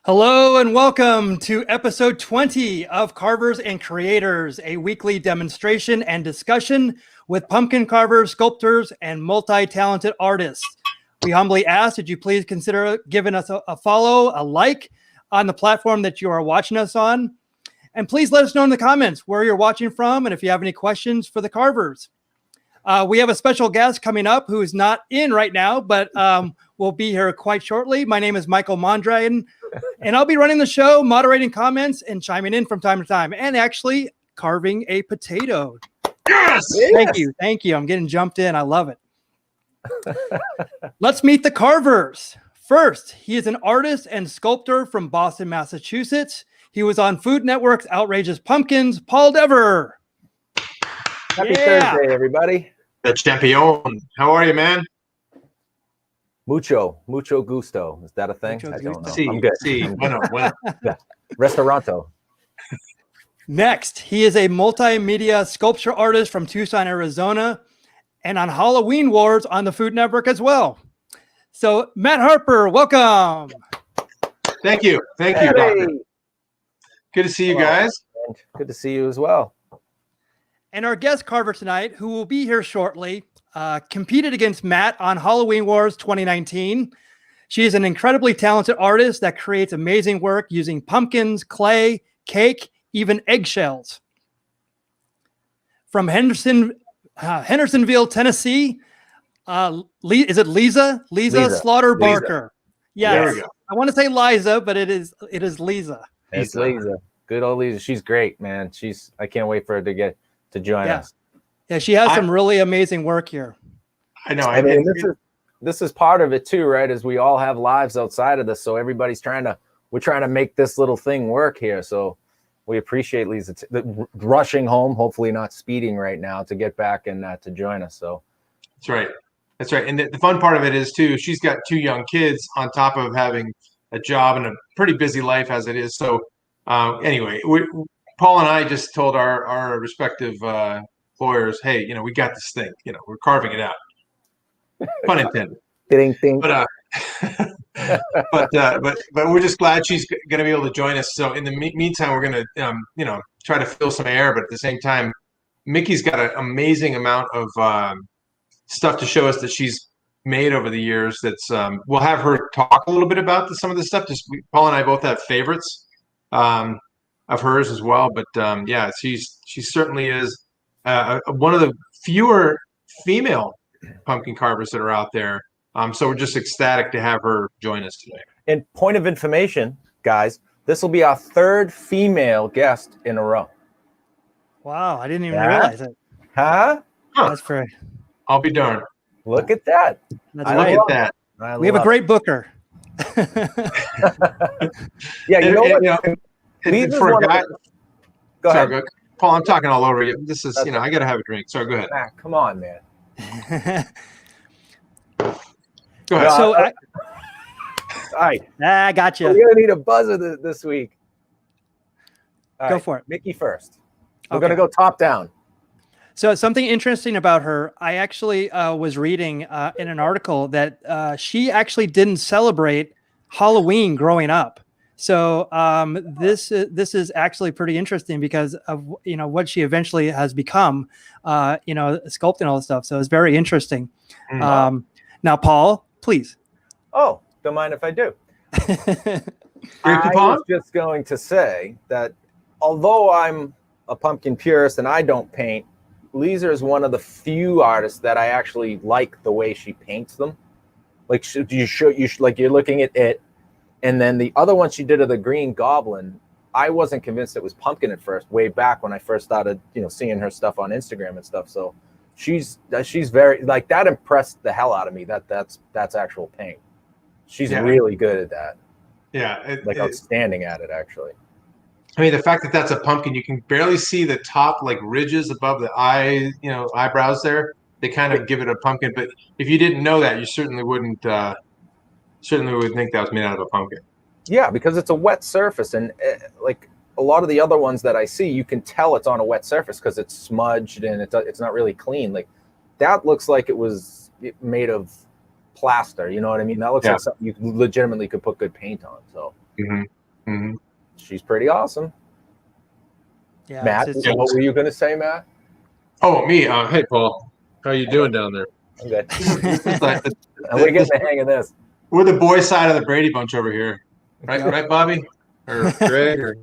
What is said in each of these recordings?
Hello and welcome to episode 20 of Carvers and Creators, a weekly demonstration and discussion with pumpkin carvers, sculptors, and multi-talented artists. We humbly ask that you please consider giving us a follow, a like on the platform that you are watching us on. And please let us know in the comments where you're watching from and if you have any questions for the carvers. We have a special guest coming up who is not in right now, but will be here quite shortly. My name is Michael Mondragon, and I'll be running the show, moderating comments, and chiming in from time to time, and actually carving a potato. Yes! Thank you. I'm getting jumped in. I love it. Let's meet the carvers. First, he is an artist and sculptor from Boston, Massachusetts. He was on Food Network's Outrageous Pumpkins, Paul Dever. Happy Thursday, everybody. The champion. How are you, man? Mucho gusto. Is that a thing? I don't know. I'm good. Bueno. Restauranto. Next, he is a multimedia sculpture artist from Tucson, Arizona, and on Halloween Wars on the Food Network as well. So, Matt Harper, welcome. Thank you, Doctor. Good to see you guys. Good to see you as well. And our guest carver tonight, who will be here shortly, competed against Matt on Halloween Wars 2019. She is an incredibly talented artist that creates amazing work using pumpkins, clay, cake, even eggshells. From Hendersonville, Tennessee, is it Liza? Liza Slaughter-Barker. Yes. There we go. I want to say Liza, but it is Liza. It's Liza. Good old Liza. She's great, man. I can't wait for her to join us. Yeah, she has some really amazing work here. I know. I mean, this is part of it too, right? As we all have lives outside of this, so everybody's we're trying to make this little thing work here. So we appreciate Lisa rushing home, hopefully not speeding right now, to get back and to join us. So that's right. And the fun part of it is too, she's got 2 young kids on top of having a job and a pretty busy life as it is. So anyway, Paul and I just told our respective employers, hey, we got this thing. We're carving it out. Pun intended. But we're just glad she's going to be able to join us. So in the meantime, we're going to try to fill some air, but at the same time, Mickey's got an amazing amount of stuff to show us that she's made over the years. That's we'll have her talk a little bit about some of this stuff. Paul and I both have favorites of hers as well, but she certainly is one of the fewer female pumpkin carvers that are out there. So we're just ecstatic to have her join us today. And point of information, guys, this will be our 3rd female guest in a row. Wow, I didn't even realize it. Huh? That's great. I'll be darned. Look at that. That's Look at that. We have a great booker. Yeah, you know what? For a guy, go ahead. Sorry, Paul, I'm talking all over you. This is, I got to have a drink. Sorry, go ahead. Come on, man. Go ahead. So, all right. I got you. We're going to need a buzzer this week. All Go right, for it. Mickey first. We're Okay. going to go top down. So something interesting about her, I actually was reading in an article that she actually didn't celebrate Halloween growing up. So this is actually pretty interesting because of what she eventually has become, sculpting all this stuff. So it's very interesting. Mm-hmm. Now, Paul, please. Oh, don't mind if I do. I was just going to say that although I'm a pumpkin purist and I don't paint, Liza is one of the few artists that I actually like the way she paints them. Like you're looking at it, and then the other one she did of the Green Goblin, I wasn't convinced it was pumpkin at first, way back when I first started, seeing her stuff on Instagram and stuff. So she's very, like, that impressed the hell out of me. That's actual paint. She's really good at that. Yeah, outstanding at it, actually. I mean, the fact that that's a pumpkin, you can barely see the top ridges above the eyebrows there. They kind of give it a pumpkin, but if you didn't know that, you certainly would think that was made out of a pumpkin. Yeah, because it's a wet surface, and like a lot of the other ones that I see, you can tell it's on a wet surface because it's smudged and it's not really clean. Like that looks like it was made of plaster. You know what I mean? That looks like something you legitimately could put good paint on. So Mm-hmm. Mm-hmm. She's pretty awesome. Yeah, Matt, what were you going to say, Matt? Oh, me. Hey, Paul. How you doing down there? I'm good. This is like We're getting the hang of this. We're the boy side of the Brady Bunch over here, right? Yep. Right, Bobby or Greg or.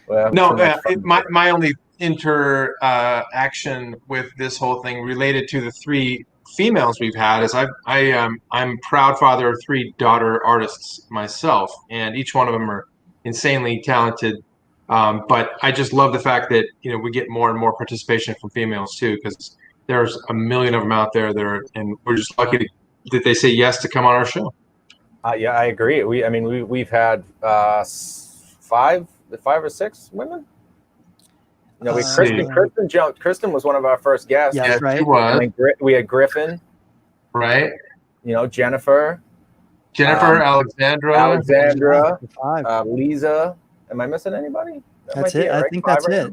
Well, No, my only interaction with this whole thing related to the three females we've had is I'm proud father of three daughter artists myself, and each one of them are insanely talented. But I just love the fact that we get more and more participation from females too, because there's a million of them out there and we're just lucky that they say yes to come on our show. Yeah, I agree. We've had five or six women. Kristen was one of our first guests. Yeah, right. She was. We had Griffin. Right. Jennifer, Alexandra, Liza. Am I missing anybody? That's it. I think that's it.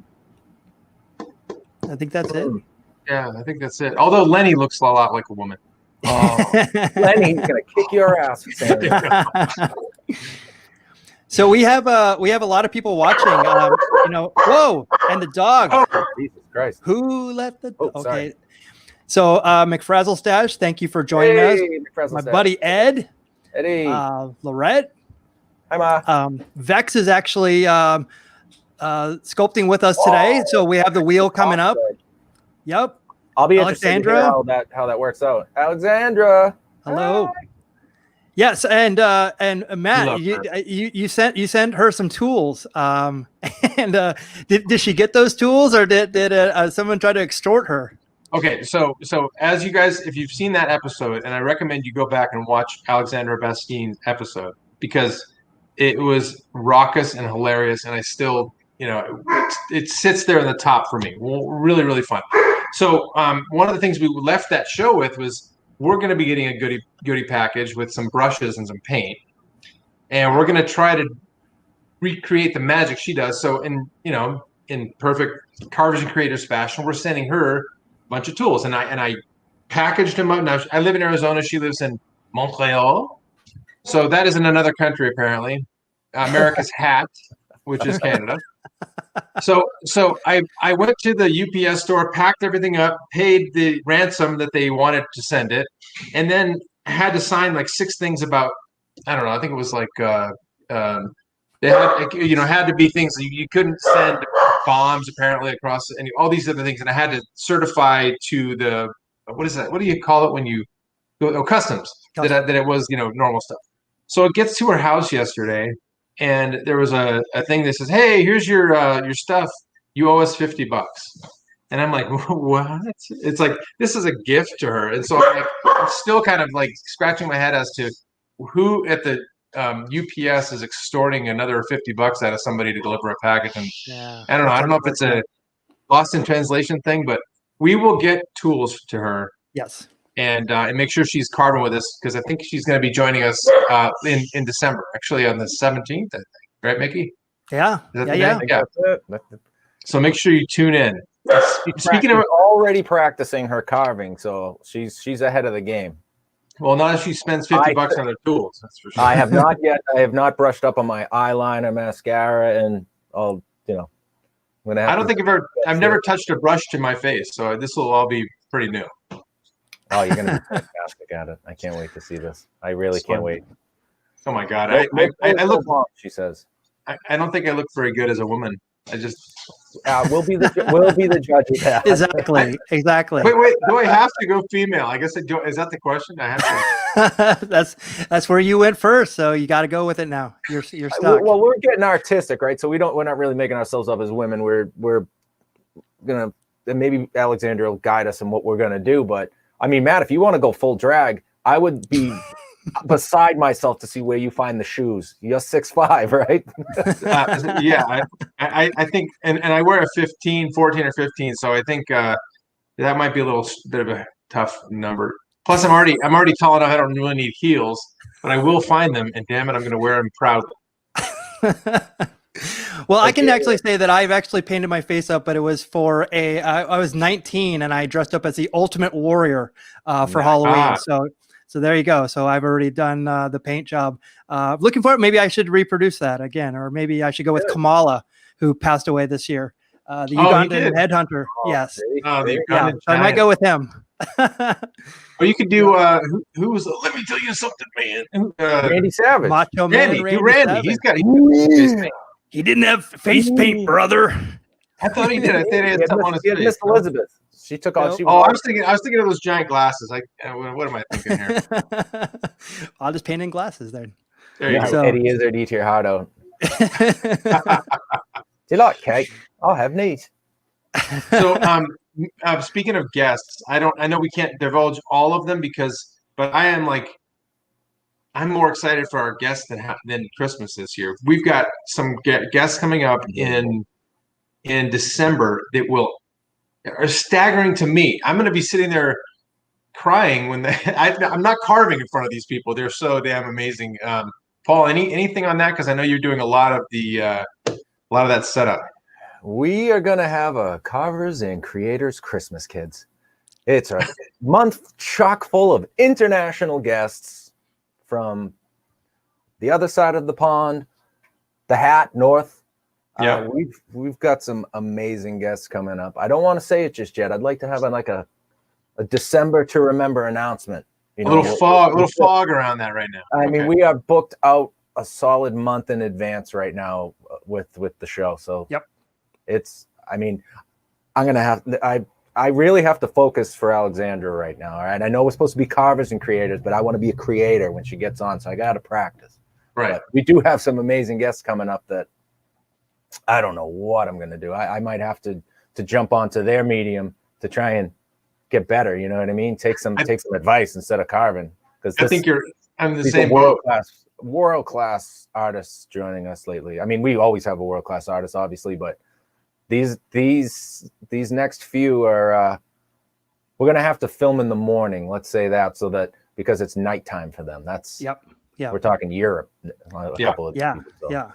I think that's it. Yeah, I think that's it. Although Lenny looks a lot like a woman. Oh, Lenny's gonna kick your ass, Sandra. So we have a lot of people watching. Whoa, and the dog. Oh, Jesus Christ! Who let the? Oh, okay. sorry. So McFrazzle Stash, thank you for joining us. My buddy Ed. Eddie. Lorette. Hi, Ma. Vex is actually sculpting with us today, so we have the wheel coming up. Yep. I'll be interested to hear how that works out. Alexandra. Hello. Hi. Yes, and Matt, you sent her some tools. And did she get those tools, or did someone try to extort her? Okay, so as you guys, if you've seen that episode, and I recommend you go back and watch Alexandra Bastine's episode, because it was raucous and hilarious, and I still, it sits there in the top for me. Really, really fun. So one of the things we left that show with was we're going to be getting a goodie package with some brushes and some paint, and we're going to try to recreate the magic she does. So in perfect Carvers and Creators fashion, we're sending her a bunch of tools, and I packaged them up. Now I live in Arizona. She lives in Montreal, so that is in another country apparently. America's hat, which is Canada. So I went to the UPS store, packed everything up, paid the ransom that they wanted to send it, and then had to sign like 6 things about, I don't know, I think it was like they had to be things you couldn't send bombs apparently across all these other things, and I had to certify to the what is that? What do you call it when you go customs that it was normal stuff. So it gets to her house yesterday. And there was a thing that says, "Hey, here's your stuff. You owe us $50." And I'm like, "What?" It's like this is a gift to her, and so I'm still kind of like scratching my head as to who at the UPS is extorting another $50 out of somebody to deliver a package. And I don't know if it's a lost in translation thing, but we will get tools to her. Yes. And make sure she's carving with us, because I think she's going to be joining us in December, actually on the 17th, I think. Right, Mickey? Yeah. Yeah. So make sure you tune in. Speaking of already practicing her carving, so she's ahead of the game. Well, not if she spends $50 on her tools. That's for sure. I have not yet. I have not brushed up on my eyeliner, mascara, and all. I don't think I've never touched a brush to my face, so this will all be pretty new. Oh, you're going to be fantastic at it. I can't wait to see this. I really can't wait. Oh, my God. I look, she says. I don't think I look very good as a woman. I just. We'll be the judge of that. Exactly. Wait. Do I have to go female? I guess is that the question? I have to. That's where you went first, so you got to go with it now. You're stuck. Well, we're getting artistic, right? So we're not really making ourselves up as women. We're gonna, and maybe Alexandra will guide us in what we're gonna do, but. I mean, Matt, if you want to go full drag, I would be beside myself to see where you find the shoes. You're 6'5", right? Yeah, I think, and I wear a 14 or 15, so I think that might be a little bit of a tough number. Plus, I'm already tall enough. I don't really need heels, but I will find them, and damn it, I'm going to wear them proudly. Well, I can actually say that I've actually painted my face up, but it was for I was 19 and I dressed up as the Ultimate Warrior for Halloween. So there you go. So I've already done the paint job. Looking for it. Maybe I should reproduce that again, or maybe I should go with Kamala, who passed away this year. The Ugandan headhunter. Yes. The Yeah. So I might go with him. Or you could do who was? Let me tell you something, man. Randy Savage. Macho Man. Randy. He didn't have face paint, brother. I thought he did. I thought he had something on his face. Miss Elizabeth. She took off. I was thinking of those giant glasses. What am I thinking here? I'll just paint in glasses then. There you go. So, Eddie Izzard, eat your heart out. Do you like cake? I'll have neat. So, speaking of guests, I know we can't divulge all of them but I'm more excited for our guests than Christmas this year. We've got some guests coming up in December that are staggering to me. I'm going to be sitting there crying when I'm not carving in front of these people. They're so damn amazing. Paul, anything on that? Because I know you're doing a lot of that setup. We are going to have a Carvers and Creators Christmas, kids. It's a month chock full of international guests from the other side of the pond, the Hat, north. Yeah, we've got some amazing guests coming up. I don't want to say it just yet. I'd like to have a December to remember announcement. A little fog around that right now. I mean, we are booked out a solid month in advance right now with the show. So yep, I really have to focus for Alexandra right now. All right. I know we're supposed to be Carvers and Creators, but I want to be a creator when she gets on. So I got to practice. Right. But we do have some amazing guests coming up that I don't know what I'm going to do. I might have to jump onto their medium to try and get better. You know what I mean? Take some advice instead of carving. Because I think I'm the same world class artists joining us lately. I mean, we always have a world class artist, obviously, but these next few are we're gonna have to film in the morning. Let's say that, so that because it's nighttime for them. That's we're talking Europe. Couple of people, so.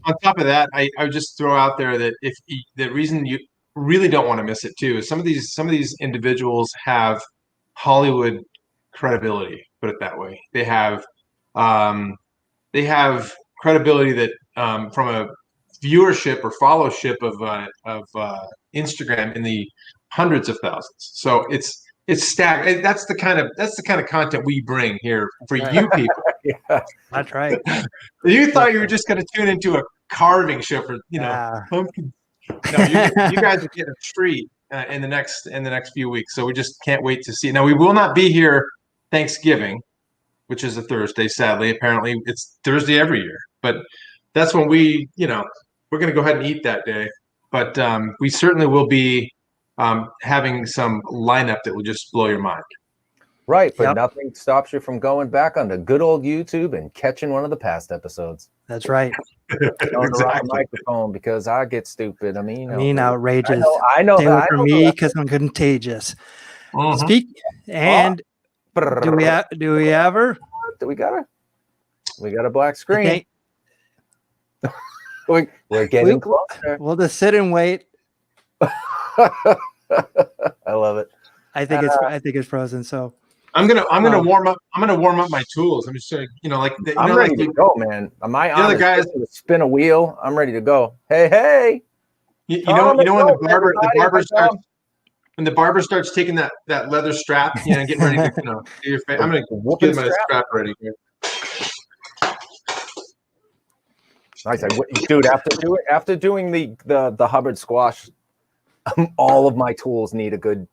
On top of that, I would just throw out there that if the reason you really don't want to miss it too is some of these individuals have Hollywood credibility. Put it that way. They have credibility that from a viewership or followership of Instagram in the hundreds of thousands. So it's stacked. That's the kind of content we bring here for you people. Yeah. That's right. You thought you were just going to tune into a carving show for pumpkin. No, you guys are getting a treat in the next few weeks. So we just can't wait to see. Now we will not be here Thanksgiving, which is a Thursday. Sadly, apparently it's Thursday every year, but that's when we're going to go ahead and eat that day. But we certainly will be having some lineup that will just blow your mind. Right, but nothing stops you from going back onto good old YouTube and catching one of the past episodes. That's right. On the microphone because I get stupid. I mean, outrageous. I know. Stay away from me because I'm contagious. Mm-hmm. Do we ever? Do we got a black screen? Okay. We're getting closer. We'll just sit and wait. I love it. I think it's frozen. So I'm gonna warm up. I'm gonna warm up my tools. I'm just I'm ready to go, man. Am I on the guys to spin a wheel? I'm ready to go. Hey. You know when the barber starts taking that leather strap, getting ready to do your face. I'm gonna get my strap ready here. Nice, dude. After doing the Hubbard squash, all of my tools need a good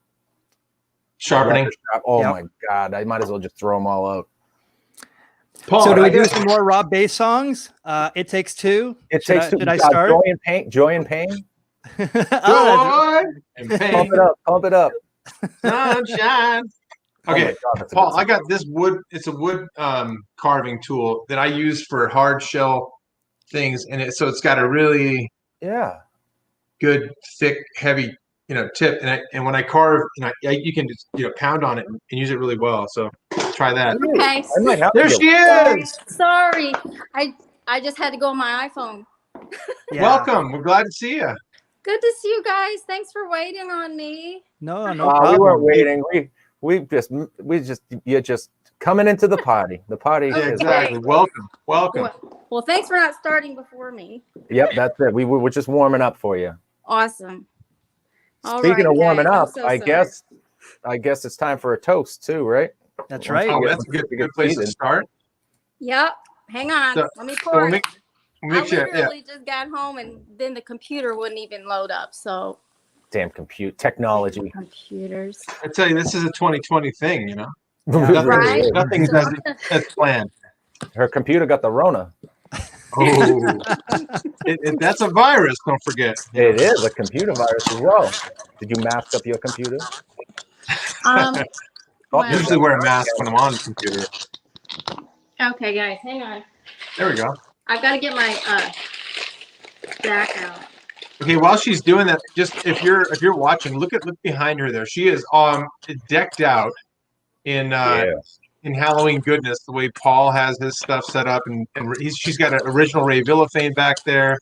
sharpening. Oh my god, I might as well just throw them all out. Paul, so do we do some more Rob Bass songs? It Takes Two. Should I start? Joy and Pain. Joy and Pain. Pump it up. Sunshine. Okay, Paul, I got this wood. It's a wood carving tool that I use for hard shell things, and it's got a really good, thick, heavy tip, and when I carve, you can just pound on it and use it really well. So try that. Okay. There she is. Sorry, I just had to go on my iPhone. Yeah. Welcome. We're glad to see you. Good to see you guys. Thanks for waiting on me. No problem. We weren't waiting. You're just coming into the party. The party. Yeah, exactly. Welcome. Well, thanks for not starting before me. Yep, that's it. We're just warming up for you. Awesome. All Speaking right, of warming guys, I'm up, so I sorry. guess it's time for a toast too, right? That's right. Oh, that's a good place to start. Yep. Hang on. So- Let me So pour we'll it. make I sure. Yeah. literally just got home and then the computer wouldn't even load up. So Damn technology. computers. I tell you, this is a 2020 thing. You know, Yeah. Right? nothing's as planned. Her computer got the Rona. Oh, that's a virus. Don't forget. It is a computer virus as well. Did you mask up your computer? Um, Oh, well, Usually wear a mask when I'm on the computer. okay, guys, hang on. There we go. I've got to get my back out. Okay, while she's doing that, just if you're watching, look behind her there. She is decked out in Halloween goodness, the way Paul has his stuff set up, and she's got an original Ray Villafane back there.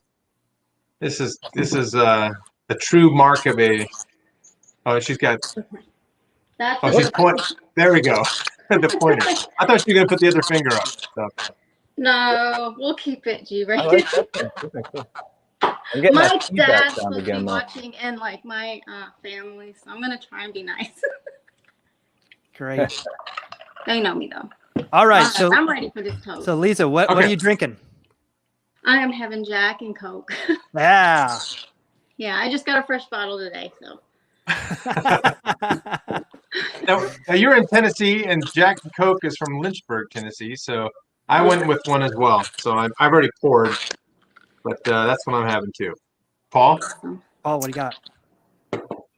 This is a true mark of a. Oh, she's got. That's Oh, she's pointing. There we go. The pointer. I thought she was gonna put the other finger up. So. No, we'll keep it, G. Right? I like that. I'm getting My that feedback dad's sound supposed to be again, though. watching, and like my family, so I'm gonna try and be nice. Great. They know me though. All right. So I'm ready for this toast. so Lisa, what are you drinking? I am having Jack and Coke. Yeah. Yeah, I just got a fresh bottle today, so. Now you're in Tennessee, and Jack and Coke is from Lynchburg, Tennessee. So I went with one as well. So I've already poured, but that's what I'm having too. Paul? Paul, what do you got?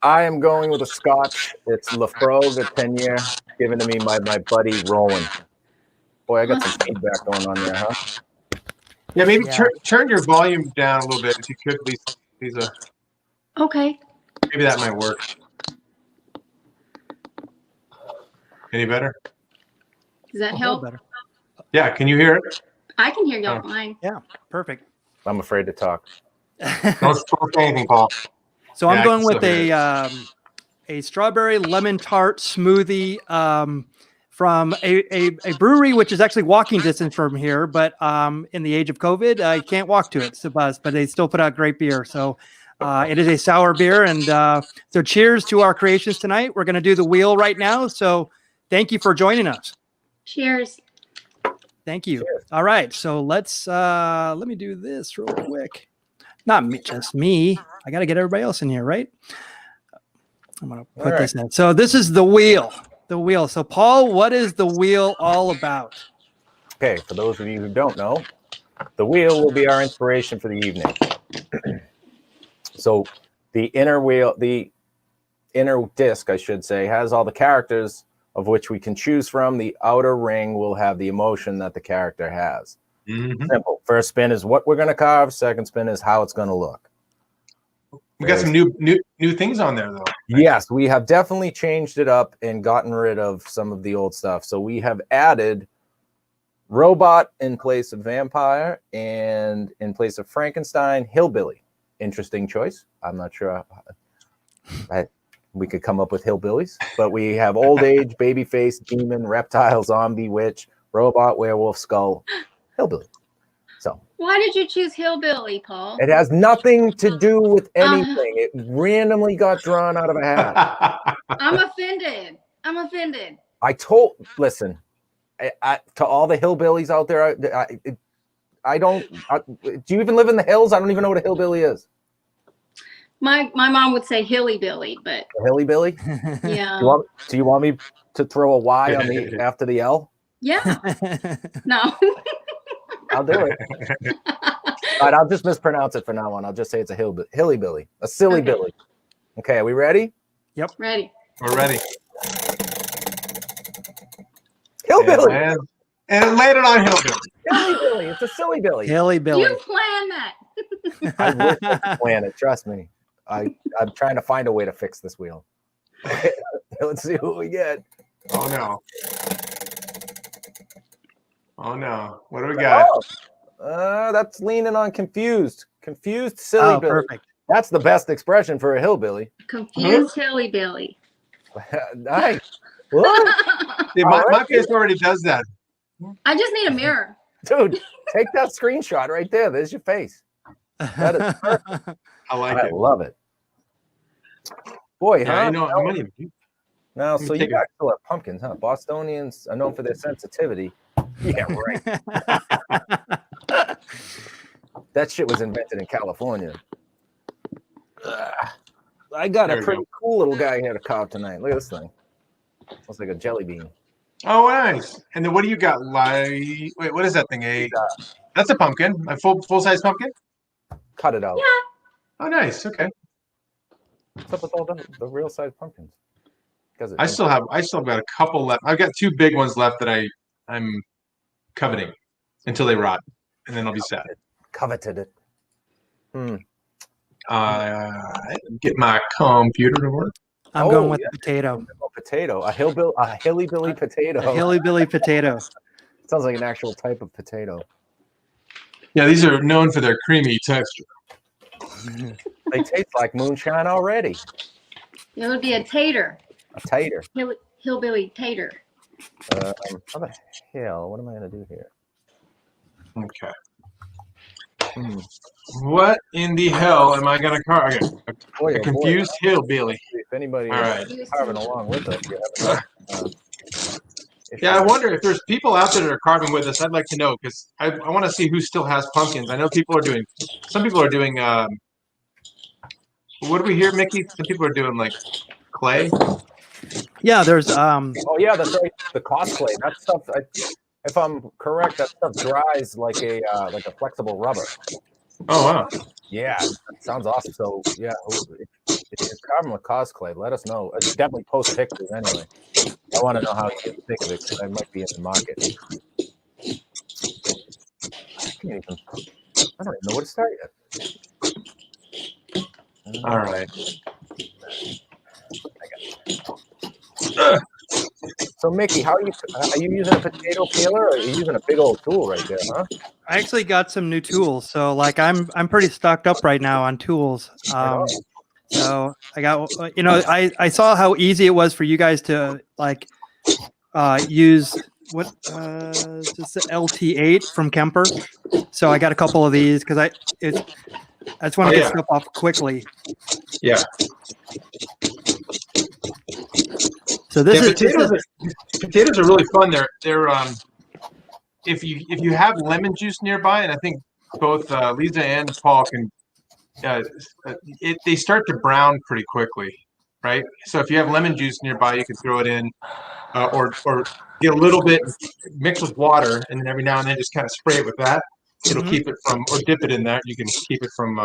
I am going with a Scotch. It's Lafrogue, the 10-year, given to me by my buddy Rowan. Boy, I got some feedback going on there, huh? Yeah, maybe Yeah. turn your volume down a little bit if you could, Lisa. Okay. Maybe that might work. Any better? Does that A little help? better. Yeah, can you hear it? I can hear y'all fine. Yeah. Perfect. I'm afraid to talk. Don't say anything, Paul. So I'm Yeah, I going can with still a strawberry lemon tart smoothie from a brewery which is actually walking distance from here, but in the age of COVID, I can't walk to it. So, but they still put out great beer. So it is a sour beer, and so cheers to our creations tonight. We're going to do the wheel right now. So thank you for joining us. Cheers. Thank you. Cheers. All right, so let me do this real quick. Not me, just me. I got to get everybody else in here, right? I'm going to put this in. So this is the wheel. The wheel. So Paul, what is the wheel all about? Okay, for those of you who don't know, the wheel will be our inspiration for the evening. So the inner wheel, the inner disc, I should say, has all the characters of which we can choose from. The outer ring will have the emotion that the character has. Mm-hmm. Simple. First spin is what we're going to carve. Second spin is how it's going to look. We got some new things on there, though. Yes, we have definitely changed it up and gotten rid of some of the old stuff. So we have added robot in place of vampire, and in place of Frankenstein, hillbilly. Interesting choice. I'm not sure we could come up with hillbillies, but we have old age, baby face, demon, reptile, zombie, witch, robot, werewolf, skull, hillbilly. So Why did you choose hillbilly, Paul? it has nothing to do with anything. It randomly got drawn out of a hat. I'm offended. I'm offended. Listen, to all the hillbillies out there, do you even live in the hills? I don't even know what a hillbilly is. My mom would say hilly billy, but A hillybilly? yeah. Do you want me to throw a Y on the after the L? Yeah. No. I'll do it. All right, I'll just mispronounce it from now on. I'll just say it's a hillybilly, a silly Okay. billy. Okay, are we ready? Ready. We're ready. Hillbilly. And laid it on hillbilly. Hillybilly. It's a silly billy. Hilly Billy. You planned that. I wish I could plan it. Trust me. I'm trying to find a way to fix this wheel. Let's see what we get. Oh no. Oh no. What do we got? That's leaning on confused. Confused silly Oh, billy. perfect. That's the best expression for a hillbilly. Confused hilly billy. Nice. What? See, my face already does that. I just need a mirror. Dude, take that screenshot right there. There's your face. That is perfect. I like I it. love it. Boy, Yeah, huh? I know. I'm gonna Now, Let me so you take guys still have pumpkins, huh? Bostonians are known for their sensitivity. Yeah, right. That shit was invented in California. I got There a we pretty go. cool little guy here to carve tonight. Look at this thing. Looks like a jelly bean. Oh, nice. And then what do you got? Wait, what is that thing? That's a pumpkin. A full size pumpkin. Cut it out. Oh, nice. Okay. What's up with all the real size pumpkins? Because I still got a couple left. I've got 2 big ones left that I'm coveting until they rot, and then I'll be sad. Coveted it. Get my computer to work. I'm going with potato. Potato. A hilly-billy potato. A hilly-billy potato. Sounds like an actual type of potato. Yeah, these are known for their creamy texture. They taste like moonshine already. It would be a tater. A tater. Hillbilly tater. How the hell? What am I going to do here? Okay. What in the hell am I gonna carve? Okay. A confused hillbilly. If anybody All right. is carving along with us, Yeah, I wonder if there's people out there that are carving with us. I'd like to know because I want to see who still has pumpkins. I know some people are doing. What do we hear, Mickey? Some people are doing like clay. Yeah, there's Oh yeah, that's right. The cosplay. That stuff. If I'm correct, that stuff dries like a flexible rubber. Oh wow. Yeah, that sounds awesome. So yeah, if you're carving with cosplay, let us know. Definitely post pictures anyway. I want to know how you think of it because I might be in the market. I don't even know where to start yet. All right. So Mickey, are you using a potato peeler or are you using a big old tool right there, huh? I actually got some new tools, so like I'm pretty stocked up right now on tools. So I got I saw how easy it was for you guys to like use just the LT8 from Kemper. So I got a couple of these because I just want to get stuff off quickly. Yeah. So this potatoes are really fun. They're if you have lemon juice nearby, and I think both Liza and Paul can, they start to brown pretty quickly, right? So if you have lemon juice nearby, you can throw it in, or get a little bit, mix with water, and then every now and then just kind of spray it with that. It'll keep it from, or dip it in that. You can keep it from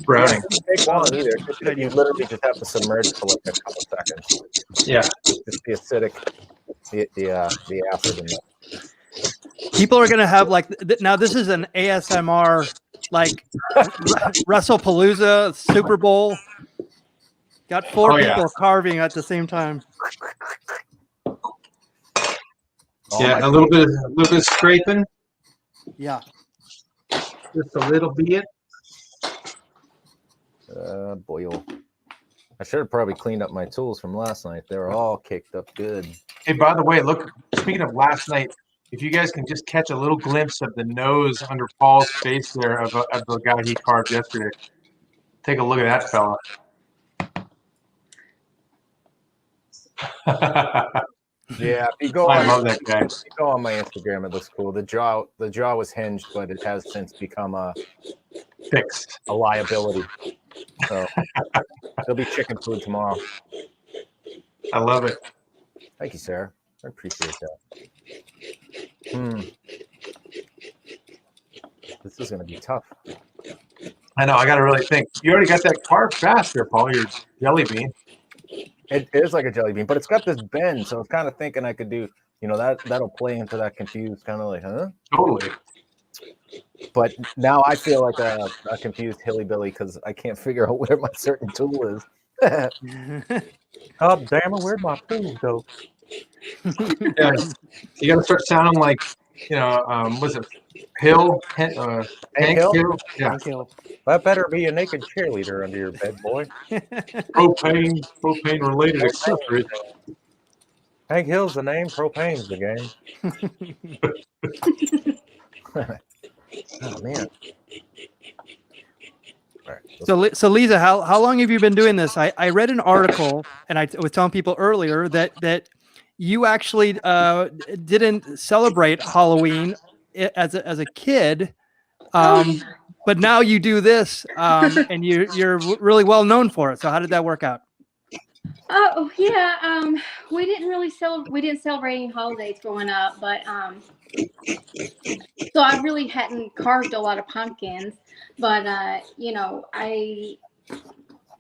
browning. Yeah, take long either. You literally just have to submerge for like a couple seconds. Yeah. Just the acidic, the acid in there. People are gonna have like now. This is an ASMR like WrestlePalooza Super Bowl. Got 4 people carving at the same time. Yeah, a little bit of scraping. Yeah. Just a little bit. Boy, I should have probably cleaned up my tools from last night. They were all caked up good. Hey, by the way, look, speaking of last night, if you guys can just catch a little glimpse of the nose under Paul's face there of the guy he carved yesterday. Take a look at that fella. Yeah, if you go I love that guy. If you go on my Instagram, it looks cool. The jaw was hinged, but it has since become Fixed. a liability. So there'll be chicken food tomorrow. I love it. Thank you, Sarah. I appreciate that. This is going to be tough. I know. I got to really think. You already got that carved fast there, Paul. Your jelly bean. It is like a jelly bean, but it's got this bend, so I was kind of thinking I could do, that'll play into that confused kind of like, huh? Totally. But now I feel like a confused hilly-billy because I can't figure out where my certain tool is. Oh, damn it, where'd my tool go? Yeah, you got to start sounding like was it Hill? Hank Hill? Yeah. Thank you. That better be a naked cheerleader under your bed, boy. Propane related accessories. Hank Hill's the name, propane's the game. Oh man. All right. So Liza, how long have you been doing this? I read an article, and I was telling people earlier that you actually didn't celebrate Halloween as a kid, but now you do this, and you're really well known for it. So how did that work out? Oh yeah, we didn't celebrate any holidays growing up, but so I really hadn't carved a lot of pumpkins, but I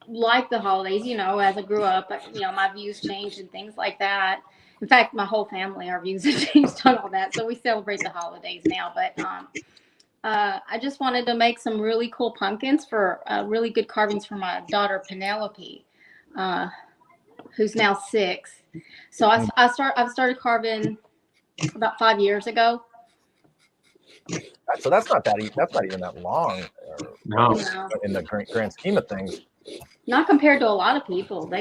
like the holidays. As I grew up, my views changed and things like that. In fact, my whole family, our views have changed on all that. So we celebrate the holidays now, but I just wanted to make some really cool pumpkins for really good carvings for my daughter Penelope, who's now 6. So I've started carving about 5 years ago. So that's not even that long. No. In the grand scheme of things. Not compared to a lot of people.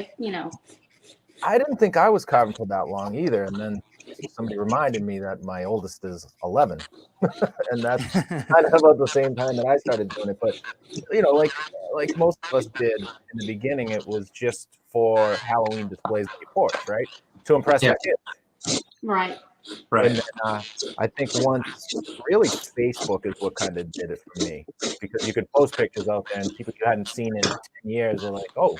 I didn't think I was carving for that long either, and then somebody reminded me that my oldest is 11, and that's kind of about the same time that I started doing it. But like most of us did in the beginning, it was just for Halloween displays on your porch, right? To impress the kids. Right. Right. And then, I think once really Facebook is what kind of did it for me, because you could post pictures out there and people you hadn't seen in 10 years were like, oh,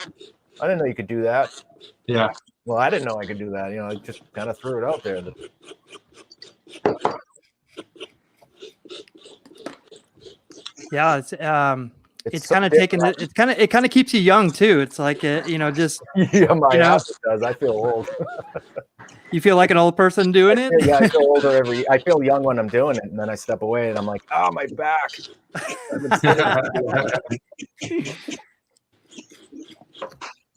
I didn't know you could do that. Yeah. Well, I didn't know I could do that. I just kind of threw it out there. Yeah, it's kind of taken. It kind of keeps you young too. It's like just yeah, my ass it does. I feel old. You feel like an old person doing it? Yeah, I feel older I feel young when I'm doing it, and then I step away and I'm like, oh, my back.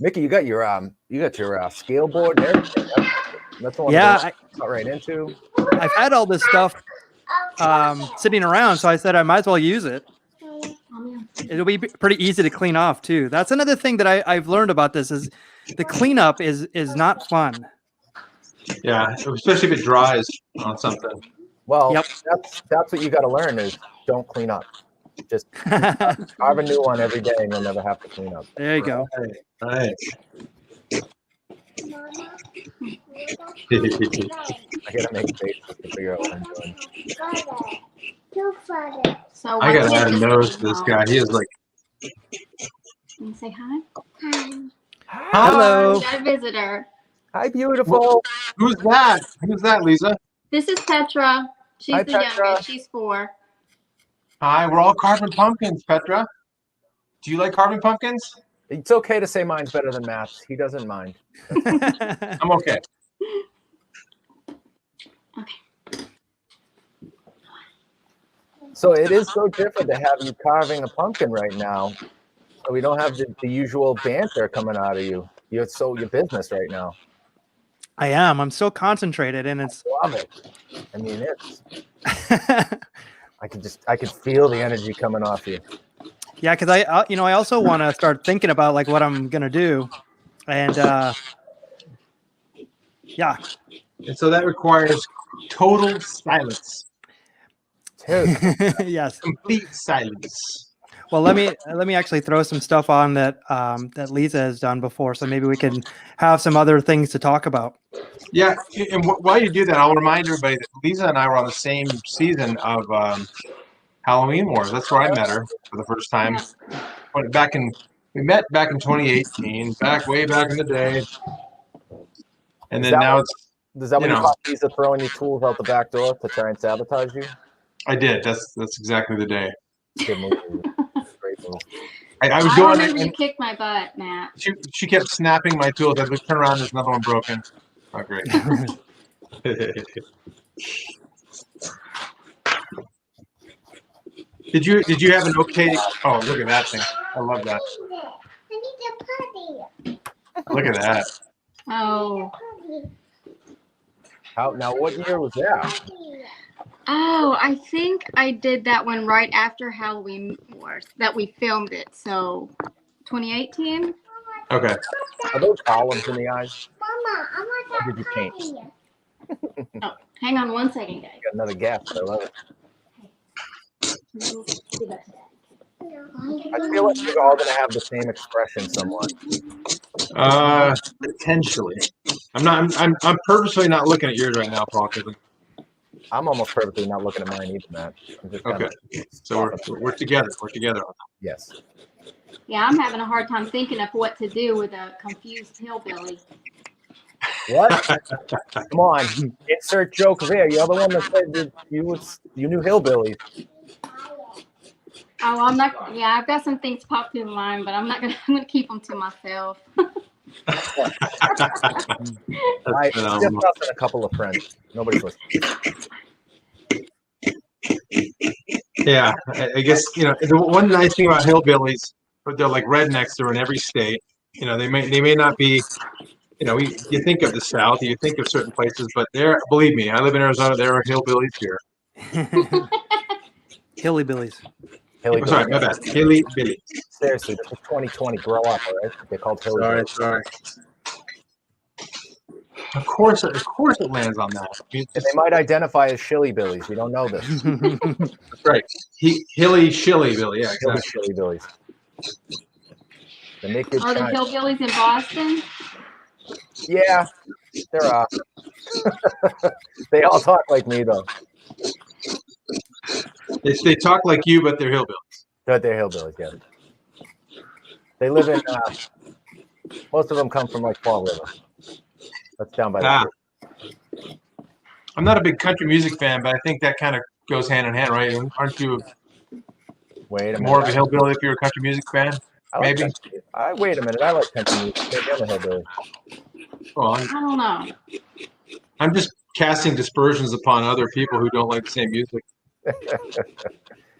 Mickey, you got your scale board and everything. That's the one I got right into. I've had all this stuff sitting around, so I said I might as well use it. It'll be pretty easy to clean off too. That's another thing that I've learned about this is the cleanup is not fun. Yeah, especially if it dries on something. Well, that's what you got to learn is don't clean up. Just carve a new one every day, and you'll never have to clean up. There you go. Right. I gotta make faces to figure out what I'm doing. So I gotta add a nose to this guy. He is like. Can you say hi? Hello. We got a visitor. Hi, beautiful. Who's that? Who's that, Liza? This is Petra. She's Hi, the Petra. youngest. She's 4. Hi, we're all carving pumpkins, Petra. Do you like carving pumpkins? It's okay to say mine's better than Matt's. He doesn't mind. I'm okay. Okay. So it is so different to have you carving a pumpkin right now. So we don't have the usual banter coming out of you. You're your business right now. I am. I'm so concentrated, and it's. I love it. I mean, it's. I could feel the energy coming off you. Yeah, because I also want to start thinking about like what I'm gonna do, and yeah. And so that requires total silence. Yes. Complete silence. Well, let me actually throw some stuff on that that Liza has done before, so maybe we can have some other things to talk about. Yeah, and while you do that, I'll remind everybody that Liza and I were on the same season of Halloween Wars. That's where I met her for the first time. We met back in 2018, way back in the day. And then now it's. Does that mean you caught Liza throwing your tools out the back door to try and sabotage you? I did. That's exactly the day. Good move. Great move. I was I going. remember you kicked my butt, Matt. She kept snapping my tools. I would turn around. There's another one broken. Oh, great. Did you have an okay? Oh, look at that thing. I love that. Look at that. Oh. Now, what year was that? Oh, I think I did that one right after Halloween Wars that we filmed it. So 2018. Okay. Are those olives in the eyes? Or did you paint? Oh, hang on one second, guys. Got another gap. I love it. I feel like you're all gonna have the same expression somewhat. Potentially. I'm purposely not looking at yours right now, Paul. I'm almost perfectly not looking at mine either, Matt. I'm just Okay. So we're together. We're together on that. Yes. Yeah, I'm having a hard time thinking of what to do with a confused hillbilly. What? Come on, insert joke there. You're the one that said that you knew hillbillies. Oh, I'm not. Yeah, I've got some things popped in mind, but I'm not gonna. I'm gonna keep them to myself. That's Just us and a couple of friends. Nobody's listening. Yeah, I guess the one nice thing about hillbillies, but they're like rednecks. They're in every state. They may not be. You think of the South, you think of certain places, but believe me, I live in Arizona. There are hillbillies here. Hillybillies. Sorry, my bad. Hillybilly. Seriously, this is 2020. Grow up, all right? They're called hillbillies. Sorry. Of course, it lands on that. And they might identify as shillybillies. We don't know this. That's right. Hilly shilly Billy. Yeah, exactly. Shillybillies. They make good Are the time. hillbillies in Boston? Yeah, there are. They all talk like me, though. They talk like you, but they're hillbillies. They're hillbillies, yeah. They live in, most of them come from like Fall River. That's down by the street. I'm not a big country music fan, but I think that kind of goes hand in hand, right? Aren't you more of a hillbilly if you're a country music fan? Maybe. Wait a minute. I like country music. Maybe I'm a hillbilly. Well, I don't know. I'm just casting dispersions upon other people who don't like the same music.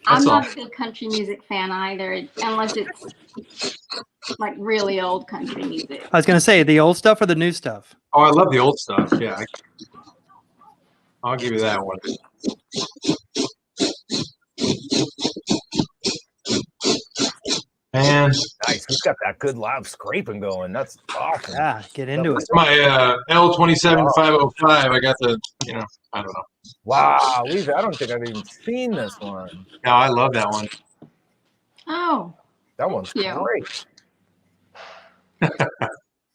I'm not a big country music fan either, unless it's like really old country music. I was going to say the old stuff or the new stuff. Oh, I love the old stuff. Yeah, I'll give you that one. Man, nice. He's got that good loud scraping going. That's awesome. Yeah, get into it. My L27505. I got the, I don't know. Wow, I don't think I've even seen this one. No, I love that one. Oh, that one's great.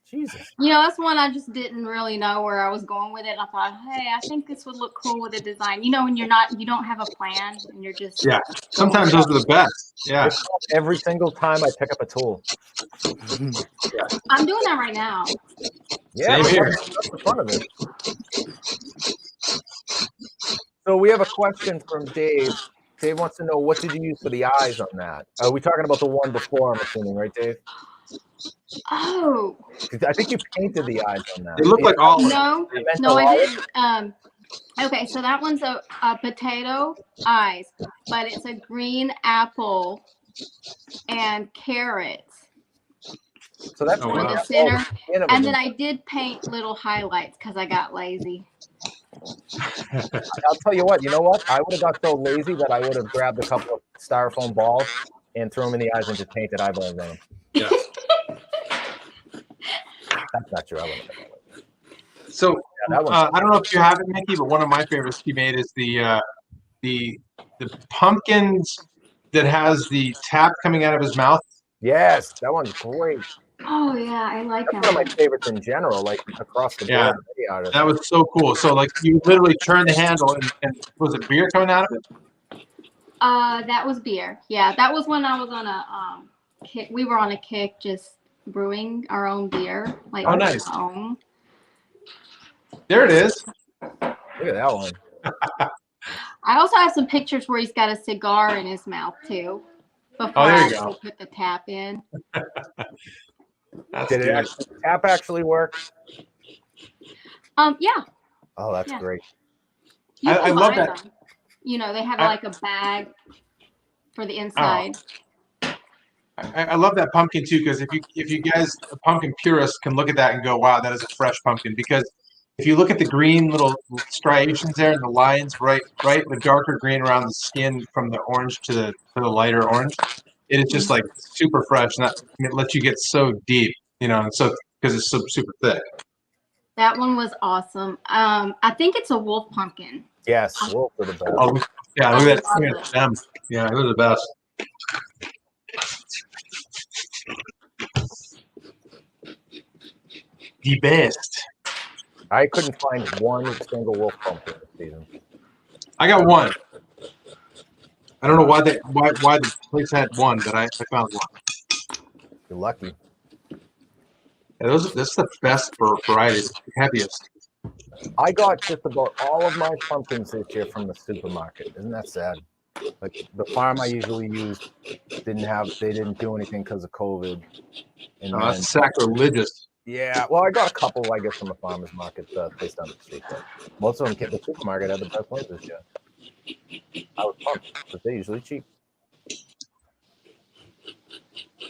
Jesus. That's one I just didn't really know where I was going with it. I thought, hey, I think this would look cool with a design. When you don't have a plan and you're just Sometimes those are the best. Yeah. Every single time I pick up a tool. I'm doing that right now. Yeah, same here. That's the fun of it. So we have a question from Dave. Dave wants to know, what did you use for the eyes on that? Are we talking about the one before, I'm assuming, right, Dave? Oh. I think you painted the eyes on that. They look like olives. No, I didn't. Okay, so that one's a potato eyes, but it's a green apple and carrots. So that's in the center. And then I did paint little highlights because I got lazy. I'll tell you what. You know what? I would have got so lazy that I would have grabbed a couple of styrofoam balls and threw them in the eyes and just painted eyeballs on them. Yeah. That's not true. I wouldn't have done that. So I don't know if you have it, Mickey, but one of my favorites he made is the pumpkins that has the tap coming out of his mouth. Yes, that one's great. Oh yeah, I like that. That's one of my favorites in general, like across the board. Yeah, that was so cool. So like you literally turn the handle and was it beer coming out of it? That was beer. Yeah, that was when I was on a kick. We were on a kick, just brewing our own beer, like nice. Our own. There it is. Look at that one. I also have some pictures where he's got a cigar in his mouth too. Before there I you go. put the tap in. Did the tap actually work? Yeah. Oh, that's great. I love that. Them. They have like a bag for the inside. I love that pumpkin too, because if you guys, pumpkin purists, can look at that and go, wow, that is a fresh pumpkin, because if you look at the green little striations there and the lines, right, the darker green around the skin from the orange to the lighter orange, it is just like super fresh. It lets you get so deep, and so because it's so super thick. That one was awesome. I think it's a wolf pumpkin. Yes, wolf are the best. Oh, yeah, look at them. Yeah, they're the best. The best. I couldn't find one single wolf pumpkin this season. I got one. I don't know why the place had one, but I found one. You're lucky. Yeah, that's the best variety, the heaviest. I got just about all of my pumpkins this year from the supermarket. Isn't that sad? Like the farm I usually use they didn't do anything because of COVID. And that's sacrilegious. Yeah, well, I got a couple, I guess, from a farmer's market place down the street. But most of them came to the supermarket had the best ones this year. I was pumped because they're usually cheap.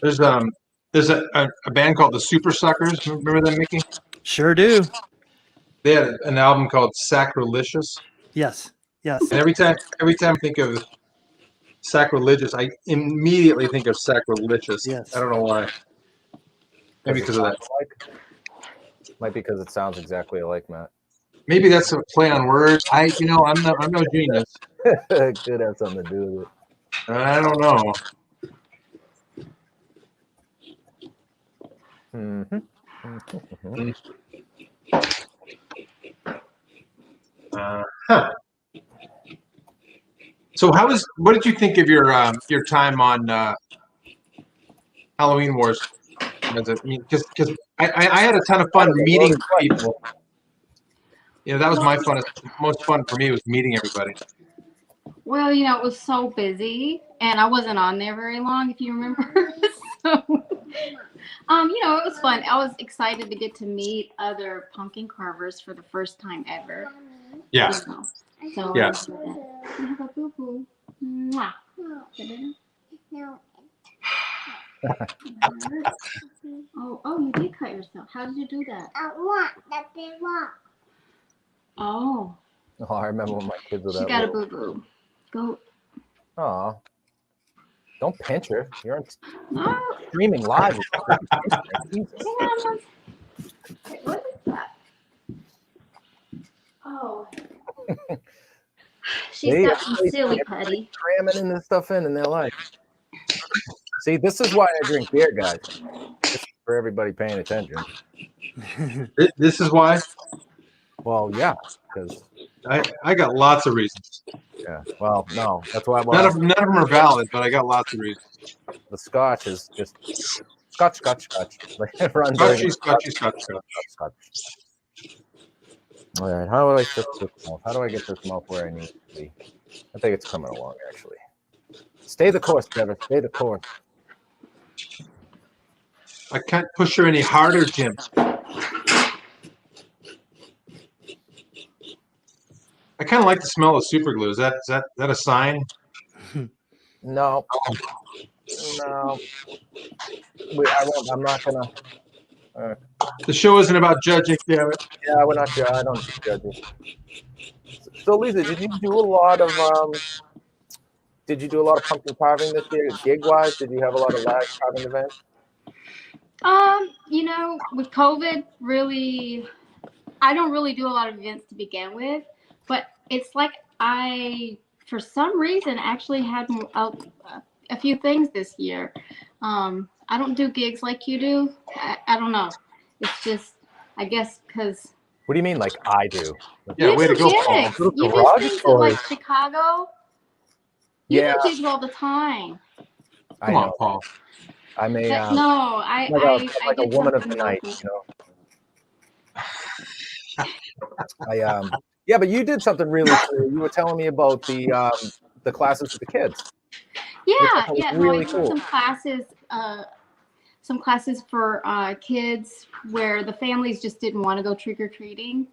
There's a band called the Super Suckers. Remember them, Mickey? Sure do. They had an album called Sacrilegious. Yes. And every time I think of sacrilegious, I immediately think of sacrilegious. Yes. I don't know why. Maybe because of that. Might be because it sounds exactly alike, Matt. Maybe that's a play on words. I'm no genius. Could have something to do with it. I don't know. So what did you think of your time on Halloween Wars? Because I had a ton of fun meeting people. That was my most fun for me was meeting everybody. Well, it was so busy, and I wasn't on there very long, if you remember. So, it was fun. I was excited to get to meet other pumpkin carvers for the first time ever. Yeah. So yeah. You have a boo-boo. Mwah. No. Oh, you did cut yourself. How did you do that? Oh. Oh, I remember when my kids were that. She got a boo-boo. Go. Oh. Don't pinch her. You're streaming live. Wait, what is that? Oh. She's got some silly putty. Cramming in this stuff in their life. See, this is why I drink beer, guys. Just for everybody paying attention. This is why? Well, yeah, because I got lots of reasons. Yeah, well, no, that's why. None of them are valid, but I got lots of reasons. The Scotch is just Scotch. Scotch. All right, how do I fix this mouth? How do I get this mouth where I need it to be? I think it's coming along, actually. Stay the course, Trevor. Stay the course. I can't push her any harder, Jim. I kind of like the smell of super glue. Is that a sign? No. No. I'm not gonna. The show isn't about judging, damn it. Yeah, we're not. I don't judge it. So, Liza, did you do a lot of pumpkin carving this year, gig-wise? Did you have a lot of live carving events? With COVID, really, I don't really do a lot of events to begin with, but it's like I, for some reason, actually had a few things this year. I don't do gigs like you do. I don't know. It's just, I guess, because. What do you mean, like I do? Yeah, way to go, Paul. You do things in, like, Chicago. You do gigs all the time. Come on, Paul. I may. I like a woman of the night, Yeah, but you did something really cool. You were telling me about the classes with the kids. Yeah. Really I did cool. some classes for kids where the families just didn't want to go trick-or-treating,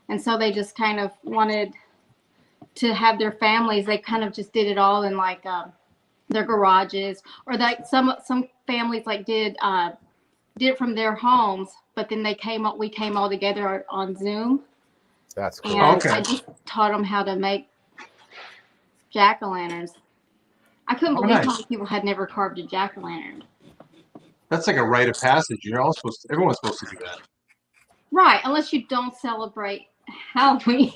and so they just kind of wanted to have their families. They kind of just did it all in like their garages, or like some families like did it from their homes, but then we came all together on Zoom. That's cool. And Okay. I just taught them how to make jack-o'-lanterns. I couldn't believe how many people had never carved a jack-o'-lantern. That's like a rite of passage. Everyone's supposed to do that. Right, unless you don't celebrate Halloween.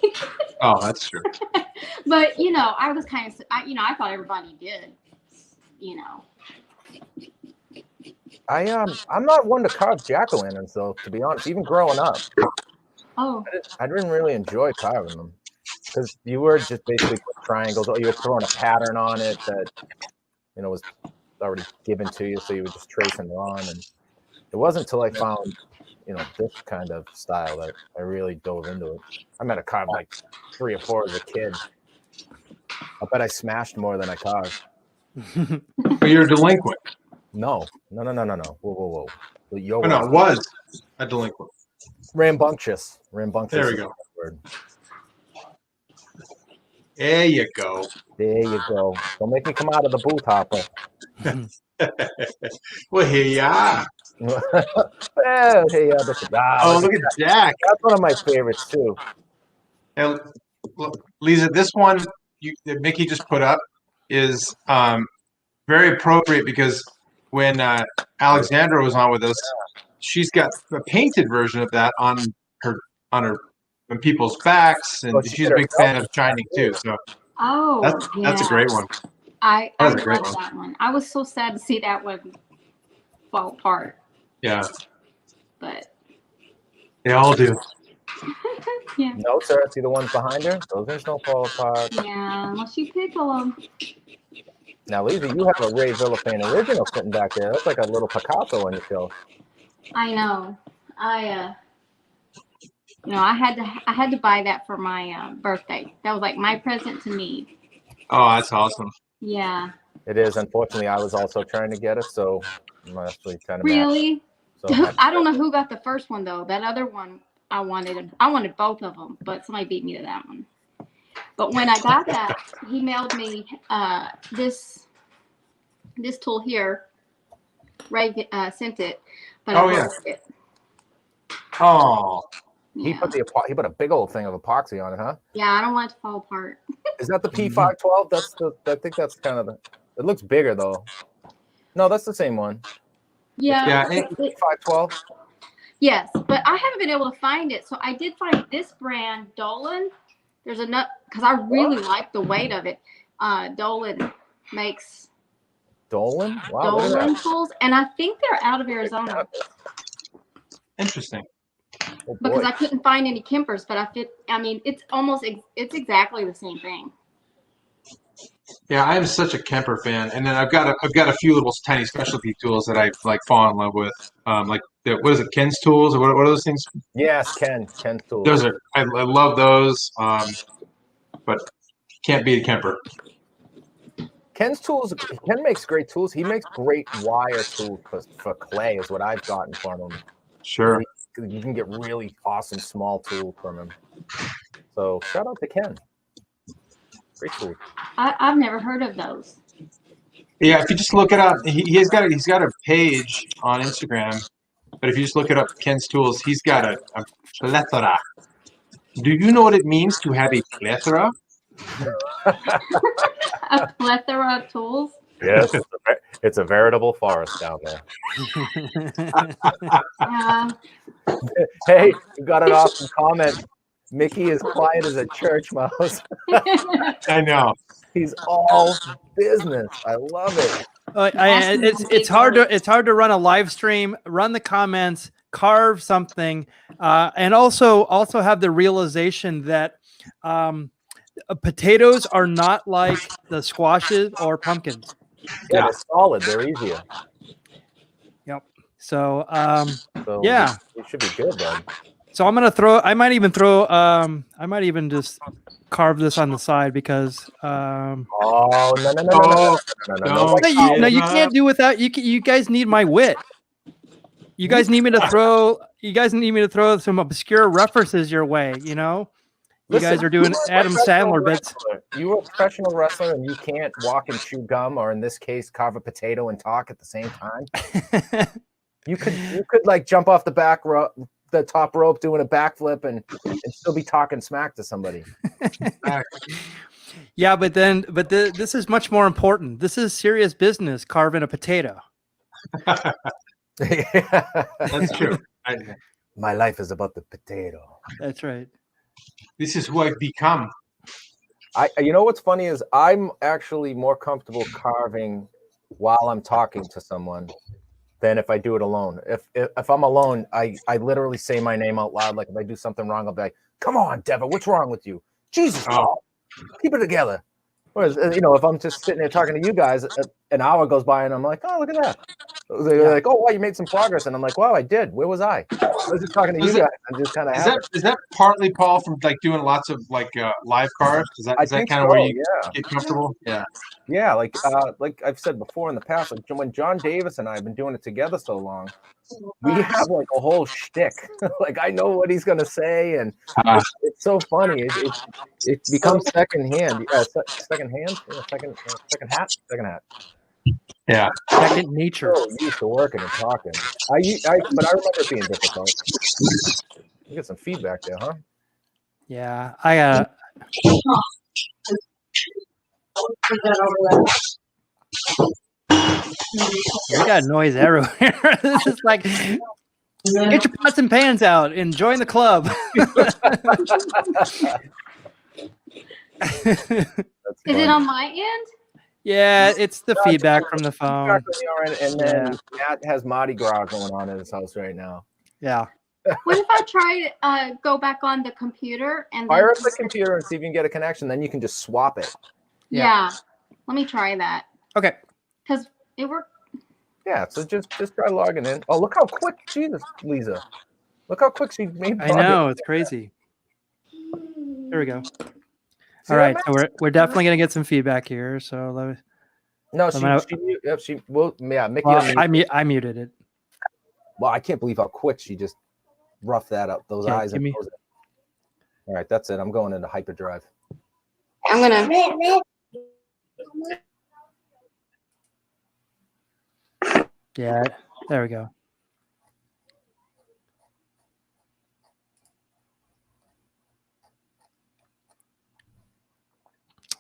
Oh, that's true. But you know, I was kind of, I thought everybody did. You know. I'm not one to carve jack-o'-lanterns though, to be honest. Even growing up, Oh. I didn't really enjoy carving them because you were just basically triangles. You were throwing a pattern on it that was already given to you, so you were just tracing it on. And it wasn't until I found this kind of style that I really dove into it. I might have carved like 3 or 4 as a kid. I bet I smashed more than I carved. But you're a delinquent. No. Whoa. Oh, no, it was a delinquent. Rambunctious. There we go. There you go. There you go. Don't make me come out of the booth, Harper. Well, here you are. Oh, Look at Jack. That's one of my favorites too. And Liza, this one that Mickey just put up is very appropriate because when Alexandra was on with us, she's got a painted version of that on people's backs, and she's a big fan of Shining too. So that's a great one. I love that one. I was so sad to see that one fall apart. Yeah. But they all do. Yeah. No, sir. See the ones behind her? Those things don't fall apart. Yeah, unless you pickle them. Now, Lisa, you have a Ray Villafane original sitting back there. That's like a little Picasso on your shelf. I know. I had to buy that for my birthday. That was like my present to me. Oh, that's awesome. Yeah. It is. Unfortunately, I was also trying to get it, so I'm actually kind of really. So I don't know who got the first one though. That other one I wanted both of them, but somebody beat me to that one. But when I got that, he mailed me this tool here. Ray sent it, but I broke it. Oh. He put a big old thing of epoxy on it, huh? Yeah, I don't want it to fall apart. Is that the P512? I think that's kind of it looks bigger though. No, that's the same one. Yeah. P512. Yes, but I haven't been able to find it. So I did find this brand, Dolan. There's a nut because I really like the weight of it. Dolan makes Dolan tools, and I think they're out of Arizona. Interesting. Oh, because I couldn't find any Kempers, but it's exactly the same thing. Yeah, I am such a Kemper fan, and then I've got a few little tiny specialty tools that I like fall in love with. Like what is it, Ken's tools, or what are those things? Yes, Ken's tools. Those are I love those, but can't beat a Kemper. Ken's tools. Ken makes great tools. He makes great wire tools for clay, is what I've gotten from him. Sure. You can get really awesome small tools from him. So shout out to Ken. Great tool. I've never heard of those. Yeah, if you just look it up, he's got a page on Instagram. But if you just look it up, Ken's Tools, he's got a plethora. Do you know what it means to have a plethora? A plethora of tools? Yes, it's a veritable forest down there. Hey, you got an awesome comment. Mickey is quiet as a church mouse. I know. He's all business. I love it. It's hard to run a live stream, run the comments, carve something, and also have the realization that potatoes are not like the squashes or pumpkins. Yeah, they're solid. They're easier. Yep. So yeah, it should be good then. So I might even just carve this on the side because no, you can't do without you guys need my wit. You guys need me to throw some obscure references your way, you know? You guys are doing Adam Sandler bits. You were a professional wrestler and you can't walk and chew gum, or in this case, carve a potato and talk at the same time. You could like jump off the the top rope doing a backflip and still be talking smack to somebody. Yeah, but this is much more important. This is serious business, carving a potato. That's true. My life is about the potato. That's right. This is who I've become. You know what's funny is I'm actually more comfortable carving while I'm talking to someone than if I do it alone. If I'm alone, I literally say my name out loud. Like if I do something wrong, I'll be like, "Come on, Devin, what's wrong with you? Jesus, Paul, keep it together." Whereas, if I'm just sitting there talking to you guys, an hour goes by and I'm like, "Oh, look at that." They're like, "Oh, wow, you made some progress," and I'm like, "Wow, I did. Where was I? I was just talking to you guys. I'm just kind of is that partly, Paul, from like doing lots of like live carves? Is that kind of where you get comfortable? Yeah. Like I've said before in the past, like when John Davis and I have been doing it together so long, we have like a whole shtick. Like I know what he's gonna say, and it's so funny. It becomes second hat. Yeah, second nature. So used to working and talking. But I remember it being difficult. You get some feedback there, huh? Yeah, I got. We got noise everywhere. This is like, get your pots and pans out and join the club. Is it on my end? Yeah, it's the feedback from the phone. And then Matt has Mardi Gras going on in his house right now. Yeah. What if I try to go back on the computer and fire up the computer and see if you can get a connection? Then you can just swap it. Yeah. Let me try that. Okay. Because it worked. Yeah, so just try logging in. Oh, look how quick, Jesus, Liza. Look how quick she made progress. I know, it's crazy. There we go. All right, so we're definitely gonna get some feedback here. So let me. No, Mickey. Well, I muted it. Well, I can't believe how quick she just roughed that up. Those eyes. And all right, that's it. I'm going into hyperdrive. I'm gonna. Yeah, there we go.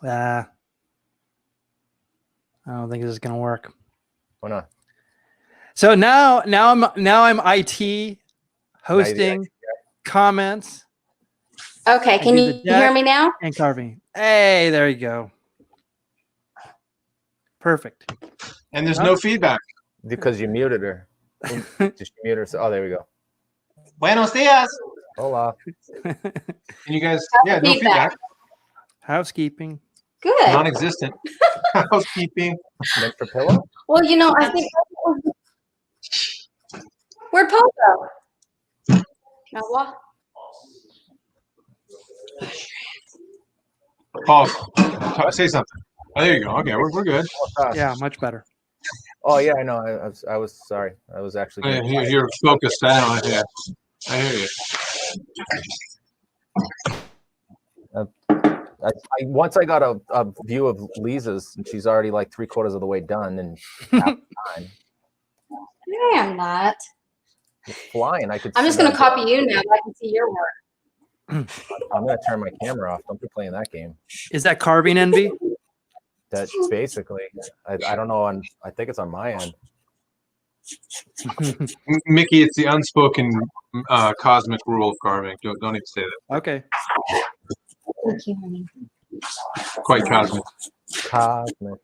I don't think this is gonna work. Why not? So now I'm IT hosting comments. Okay, can you hear me now? And carving. Hey, there you go. Perfect. And there's no feedback because you muted her. Just mute her. Oh, there we go. Buenos dias. Hola. And you guys, no feedback. Housekeeping. Good. Non-existent. Housekeeping. Next for pillow. Well, I think where'd Paul go? Now what? Paul, say something. Oh, there you go. Okay, we're good. Yeah, much better. Oh yeah, I know. I was sorry. I was actually. You're focused. I hear you. Once I got a view of Liza's, and she's already like 3/4 of the way done, and half the time. I am not. It's flying. I'm just gonna copy you now. I can see your work. I'm gonna turn my camera off. Don't be playing that game. Is that carving envy? That's basically. I don't know. I think it's on my end. Mickey, it's the unspoken cosmic rule of carving. Don't even say that. Okay. Thank you, honey. Quite cosmic. Cosmic.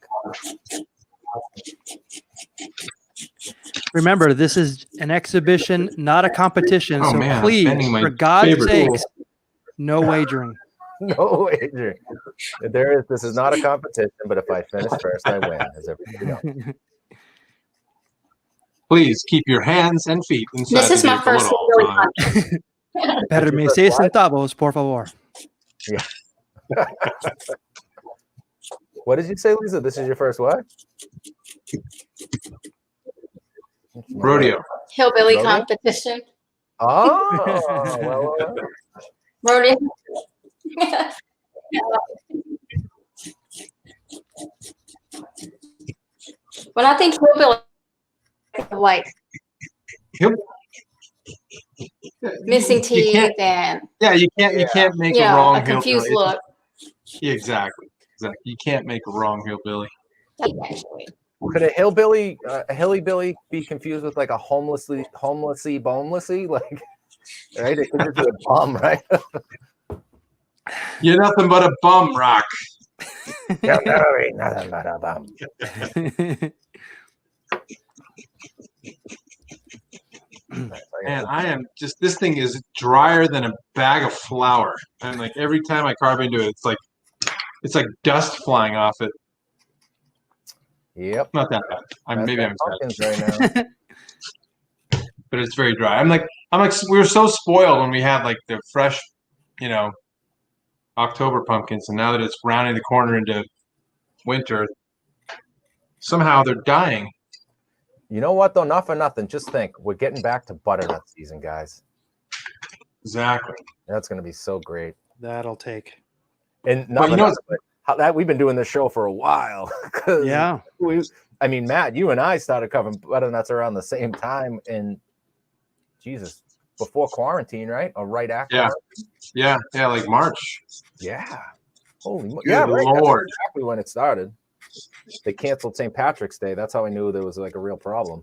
Remember, this is an exhibition, not a competition. Oh, so man, please, for God's sakes, no wagering. No wagering. This is not a competition, but if I finish first, I win. As everybody knows. Please keep your hands and feet inside. This is my first time. Better me 6 centavos, por favor. Yeah. What did you say, Lisa? This is your first what? Rodeo. Hillbilly competition. Oh, well. Rodeo. When I think hillbilly, like. Yep. missing You teeth can't- and you can't make a wrong a confused hillbilly. look. Yeah, exactly. You can't make a wrong hillbilly. Exactly. Could a hillybilly be confused with like a homelessy, bonelessy? Like, right? It could just be a bum, right? You're nothing but a bum, Rock. You're nothing but a bum. And I am just, this thing is drier than a bag of flour. And like every time I carve into it, it's like dust flying off it. Yep. Not that bad. Maybe I'm exaggerating right now. but it's very dry. I'm like, we were so spoiled when we had like the fresh, October pumpkins, and now that it's rounding the corner into winter, somehow they're dying. You know what though? Not for nothing. Just think, we're getting back to butternut season, guys. Exactly. That's going to be so great. That'll take. And we've been doing this show for a while. Yeah. Matt, you and I started covering butternuts around the same time, and Jesus, before quarantine, right? Or right after? Yeah, like March. Yeah. Holy right. Lord. That's exactly when it started. They canceled St. Patrick's Day. That's how I knew there was like a real problem.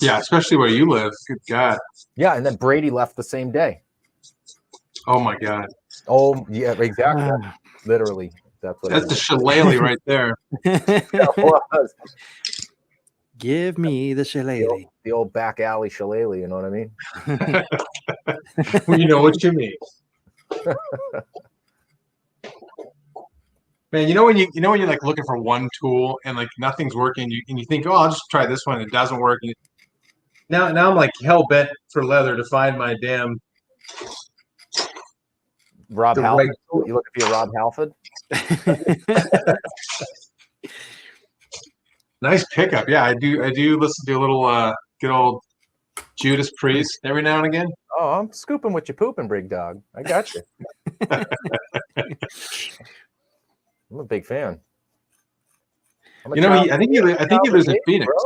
Yeah, especially where you live. Good God. Yeah, and then Brady left the same day. Oh my God. Oh yeah, exactly. Literally, that's the shillelagh right there. That was. Give me the shillelagh. The old back alley shillelagh. You know what I mean? Well, you know what you mean. Man, when you're like looking for one tool and like nothing's working, and you think, oh, I'll just try this one, and it doesn't work. Now I'm like hell bent for leather to find my damn Rob Halford. Right. You looking for your Rob Halford? Nice pickup. Yeah, I do listen to a little good old Judas Priest every now and again. Oh, I'm scooping with your pooping, big dog. I got you. I'm a big fan. I think he lives in Phoenix. Bro?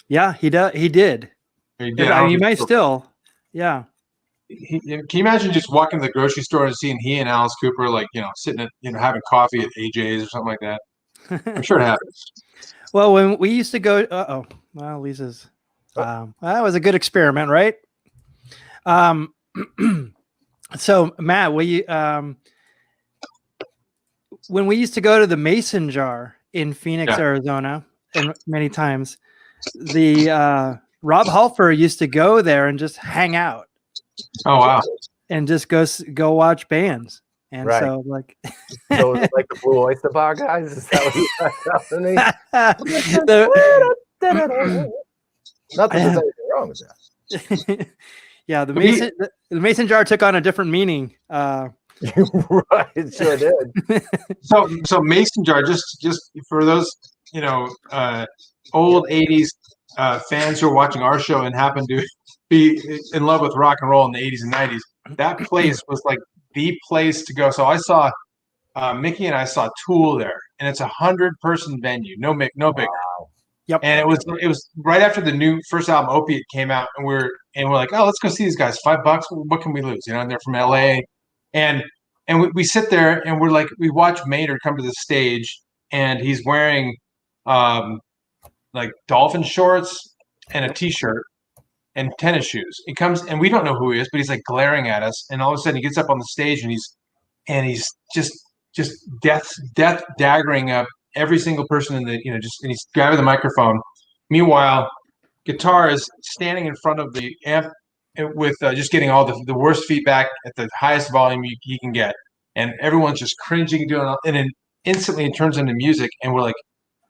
Yeah, he does. He did. He might still. Yeah. Can you imagine just walking to the grocery store and seeing he and Alice Cooper sitting at having coffee at AJ's or something like that? I'm sure it happens. Well, when we used to go, Lisa's. That was a good experiment, right? So Matt, when we used to go to the Mason Jar in Phoenix, Arizona, and many times, the Rob Halford used to go there and just hang out. Oh wow! And just go watch bands, and so like, so like the Blue Oyster Bar guys. Is that what you Not that there's anything wrong with that. Yeah, the Mason Jar took on a different meaning. Right, it sure did. So Mason Jar, just for those old '80s fans who are watching our show and happen to be in love with rock and roll in the '80s and '90s, that place was like the place to go. So I saw Mickey and I saw Tool there, and it's 100-person venue, no bigger. Wow. Yep. And it was right after the new first album Opiate came out, and we're like, oh, let's go see these guys. $5, what can we lose? And they're from LA, and we sit there and we're like, we watch Maynard come to the stage, and he's wearing like dolphin shorts and a t-shirt and tennis shoes. He comes and we don't know who he is, but he's like glaring at us, and all of a sudden he gets up on the stage and he's just death daggering up every single person in the and he's grabbing the microphone. Meanwhile, guitar is standing in front of the amp with just getting all the worst feedback at the highest volume you can get, and everyone's just cringing, doing all, and then instantly it turns into music, and we're like,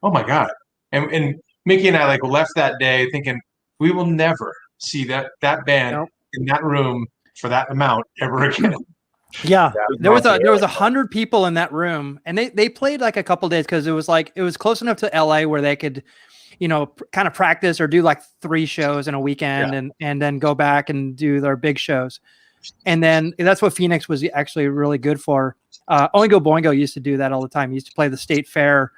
oh my God. And Mickey and I like left that day thinking we will never see that band in that room for that amount ever again. Yeah, there was 100 people in that room, and they played like a couple days because it was close enough to LA where they could, kind of practice or do like 3 shows in a weekend and then go back and do their big shows. And then that's what Phoenix was actually really good for. Oingo Boingo used to do that all the time. He used to play the state fair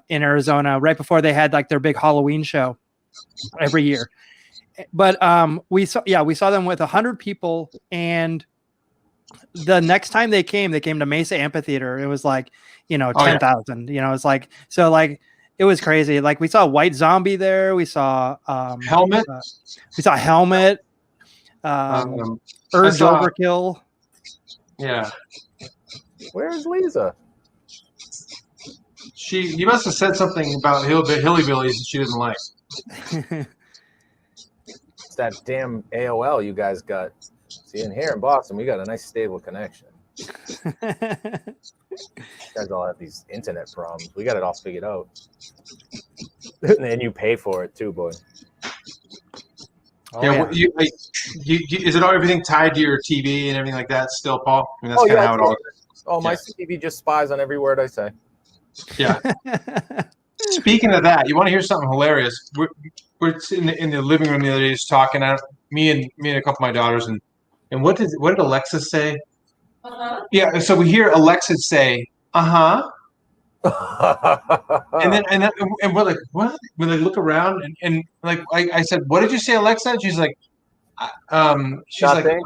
in Arizona right before they had like their big Halloween show every year. but we saw them with 100 people, and the next time they came to Mesa Amphitheater. It was like, 10,000. It's like, so like it was crazy. Like we saw White Zombie there. We saw Helmet. We saw Helmet. Urge Overkill. Yeah. Where's Liza? You must have said something about hillbillies that she doesn't like. It's that damn AOL you guys got. See, in here in Boston, we got a nice stable connection. You guys all have these internet problems. We got it all figured out. And you pay for it too, boy. Oh, yeah. Is it all everything tied to your TV and everything like that still, Paul? I mean, that's kind of how it all is. Oh, my TV just spies on every word I say. Yeah. Speaking of that, you want to hear something hilarious? We're in the living room the other day just talking. Me and a couple of my daughters, and what did Alexa say? Yeah, so we hear Alexa say, "Uh-huh." and we're like, what? We like look around and like I said, what did you say, Alexa? And she's like, Nothing.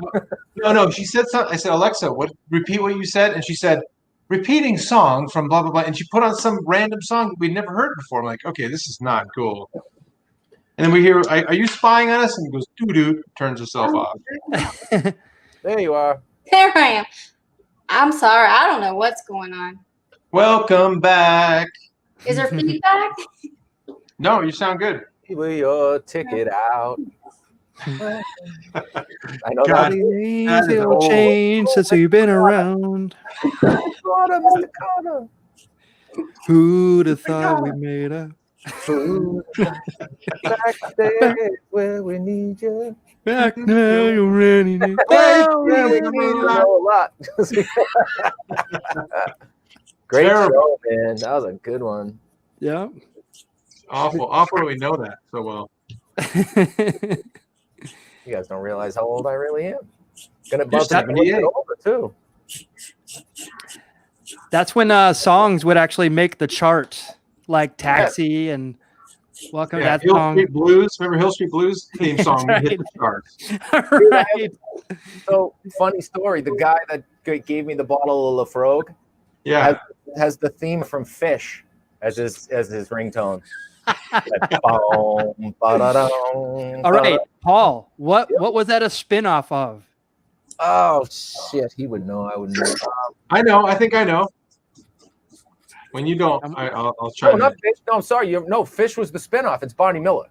No. She said something. I said, Alexa, repeat what you said, and she said, repeating song from blah blah blah, and she put on some random song that we'd never heard before. I'm like, okay, this is not cool. And then we hear, are you spying on us? And he goes, doo-doo, turns herself off. There you are. There I am. I'm sorry. I don't know what's going on. Welcome back. Is there feedback? No, you sound good. Will your ticket out? I know God, that is change since we've been around. Mr. Carter. Who'd have thought we made up? Back there where we need you. Back now you're ready. Well, yeah, we need you a whole lot. Great show, man. That was a good one. Yeah. Awful that we know that so well. You guys don't realize how old I really am. Gonna You're bump it 78. over too. That's when songs would actually make the chart, like Taxi and Welcome. Yeah, That Hill song. Street Blues. Remember Hill Street Blues theme song? Right. Hit the charts. Right. So funny story. The guy that gave me the bottle of Lafrogue Yeah. has the theme from Fish as his ringtone. All right, Paul. What was that a spin-off of? Oh shit, he would know. I would know. I know. I think I know. When you don't, I'll try. No, not Fish. No, I'm sorry. No, Fish was the spinoff. It's Barney Miller.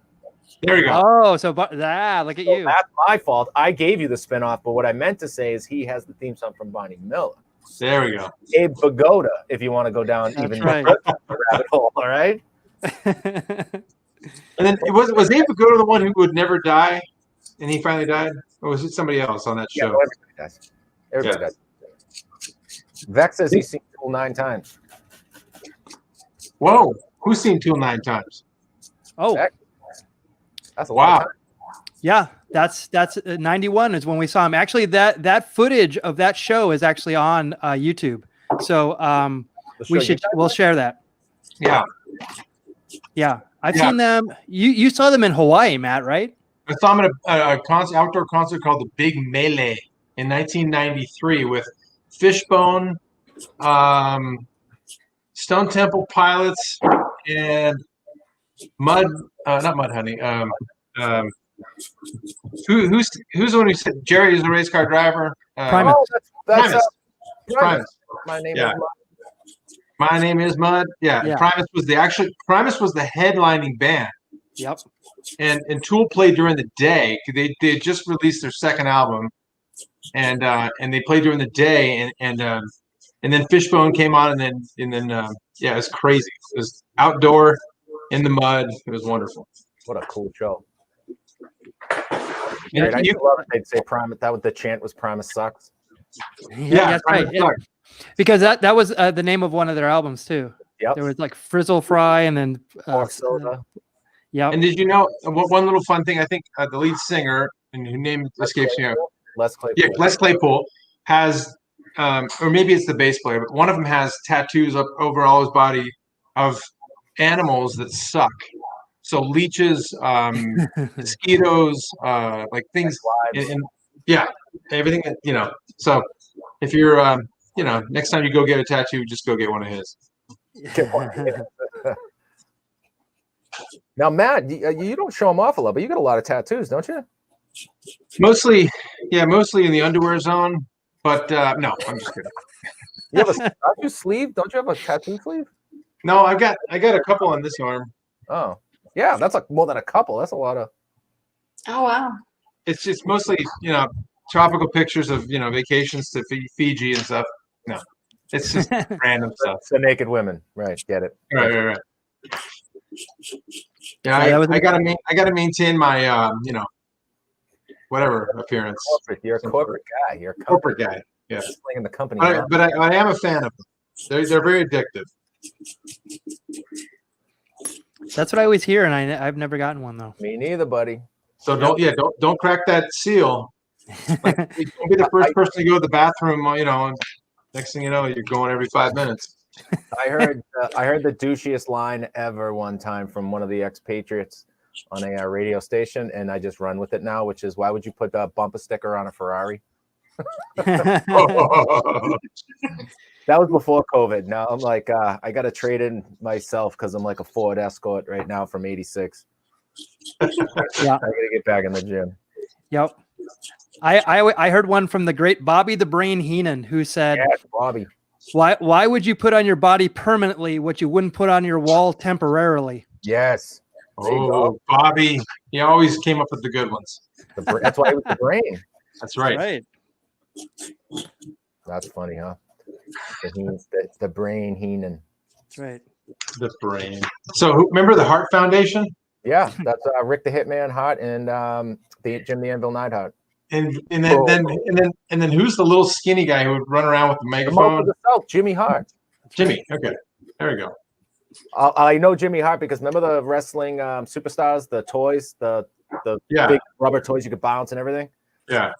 There you go. Oh, so look at you. That's my fault. I gave you the spinoff, but what I meant to say is he has the theme song from Barney Miller. There we go. Abe Pagoda, if you want to go down That's even right. more rabbit hole. All right. And then was Abe Pagoda the one who would never die, and he finally died, or was it somebody else on that Yeah, show? no, everybody does. Everybody does. Vex says he's seen Tool 9 times. Whoa, who's seen Tool 9 times? Oh, Vex? That's a lot of time. yeah. That's 91 is when we saw him. Actually, that footage of that show is actually on YouTube. So we'll share that. Yeah, Yeah, I've seen them. You saw them in Hawaii, Matt, right? I saw him at a outdoor concert called the Big Melee in 1993 with Fishbone, Stone Temple Pilots, and not Mudhoney. Who's the one who said Jerry is a race car driver? Primus. Oh, that's Primus. My name Yeah. is Mud. My name is Mud. Yeah. Yeah. Primus was the headlining band. Yep. And Tool played during the day. They had just released their second album, and they played during the day, and then Fishbone came on, and then it was crazy. It was outdoor in the mud. It was wonderful. What a cool show. And I used to love it. They'd say Primus. The chant was Primus sucks. Yeah, that's right. Primus Yeah. sucked. Because that was the name of one of their albums too. Yep. There was like Frizzle Fry and then Pork soda. yeah. And did you know one little fun thing? I think the lead singer, and whose name escapes me. Les Claypool. Yeah, Les Claypool has, or maybe it's the bass player, but one of them has tattoos up over all his body of animals that suck. So leeches, mosquitoes, like things, and yeah, everything that, you know. So if you're, you know, next time you go get a tattoo, just go get one of his. Now, Matt, you don't show them off a lot, but you got a lot of tattoos, don't you? Mostly in the underwear zone. But no, I'm just kidding. You have a tattoo sleeve? Don't you have a tattoo sleeve? No, I got a couple on this arm. Oh, yeah, that's like more than a couple. That's a lot of. Oh wow. It's just mostly, you know, tropical pictures of, you know, vacations to Fiji and stuff. No, it's just random stuff. The naked women, right? Get it? Right. Yeah, I gotta maintain my you know, whatever appearance. You're a corporate guy. You're a corporate guy. Yeah, in the company. But I am a fan of them. They're very addictive. That's what I always hear, and I've never gotten one though. Me neither, buddy. So don't crack that seal. Like, don't be the first person to go to the bathroom. You know, and next thing you know, you're going every 5 minutes. I heard the douchiest line ever one time from one of the expatriates on a radio station, and I just run with it now, which is, why would you put a bumper sticker on a Ferrari? That was before COVID. Now I'm like, I got to trade in myself because I'm like a Ford Escort right now from '86. Yeah, I got to get back in the gym. Yep. I heard one from the great Bobby the Brain Heenan, who said, "Yes, Bobby. Why would you put on your body permanently what you wouldn't put on your wall temporarily?" Yes. Oh, Bobby. He always came up with the good ones. That's why it was the brain. That's right. That's funny, huh? The Brain Heenan. That's right. The brain. So remember the Heart Foundation? Yeah, that's Rick the Hitman Hart and Jim the Anvil Neidhart. And then who's the little skinny guy who would run around with the megaphone? The South, Jimmy Hart. Jimmy. Okay, there we go. I know Jimmy Hart because remember the wrestling superstars, the toys, the big rubber toys you could bounce and everything. Yeah.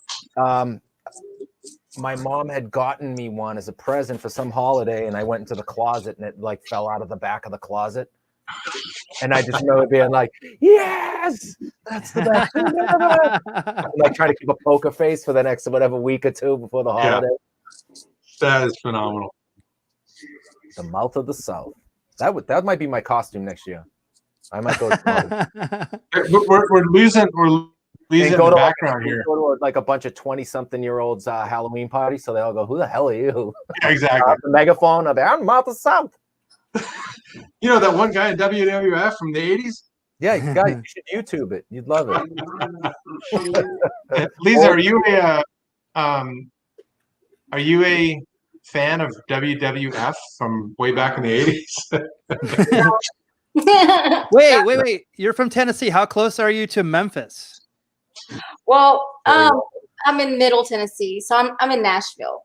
My mom had gotten me one as a present for some holiday, and I went into the closet, and it like fell out of the back of the closet. And I just remember being like, "Yes, that's the best thing ever!" I'm like trying to keep a poker face for the next whatever week or two before the holiday. Yeah. That is phenomenal. The mouth of the South. That might be my costume next year. I might go. We're losing the background here. Go to like a bunch of 20-something-year-olds Halloween party, so they all go, "Who the hell are you?" Yeah, exactly. The megaphone of I'm mouth of the South. You know that one guy in WWF from the 80s? Yeah, guys, you should YouTube it. You'd love it. Lisa, are you a fan of WWF from way back in the 80s? Wait. You're from Tennessee. How close are you to Memphis? Well, I'm in Middle Tennessee, so I'm in Nashville.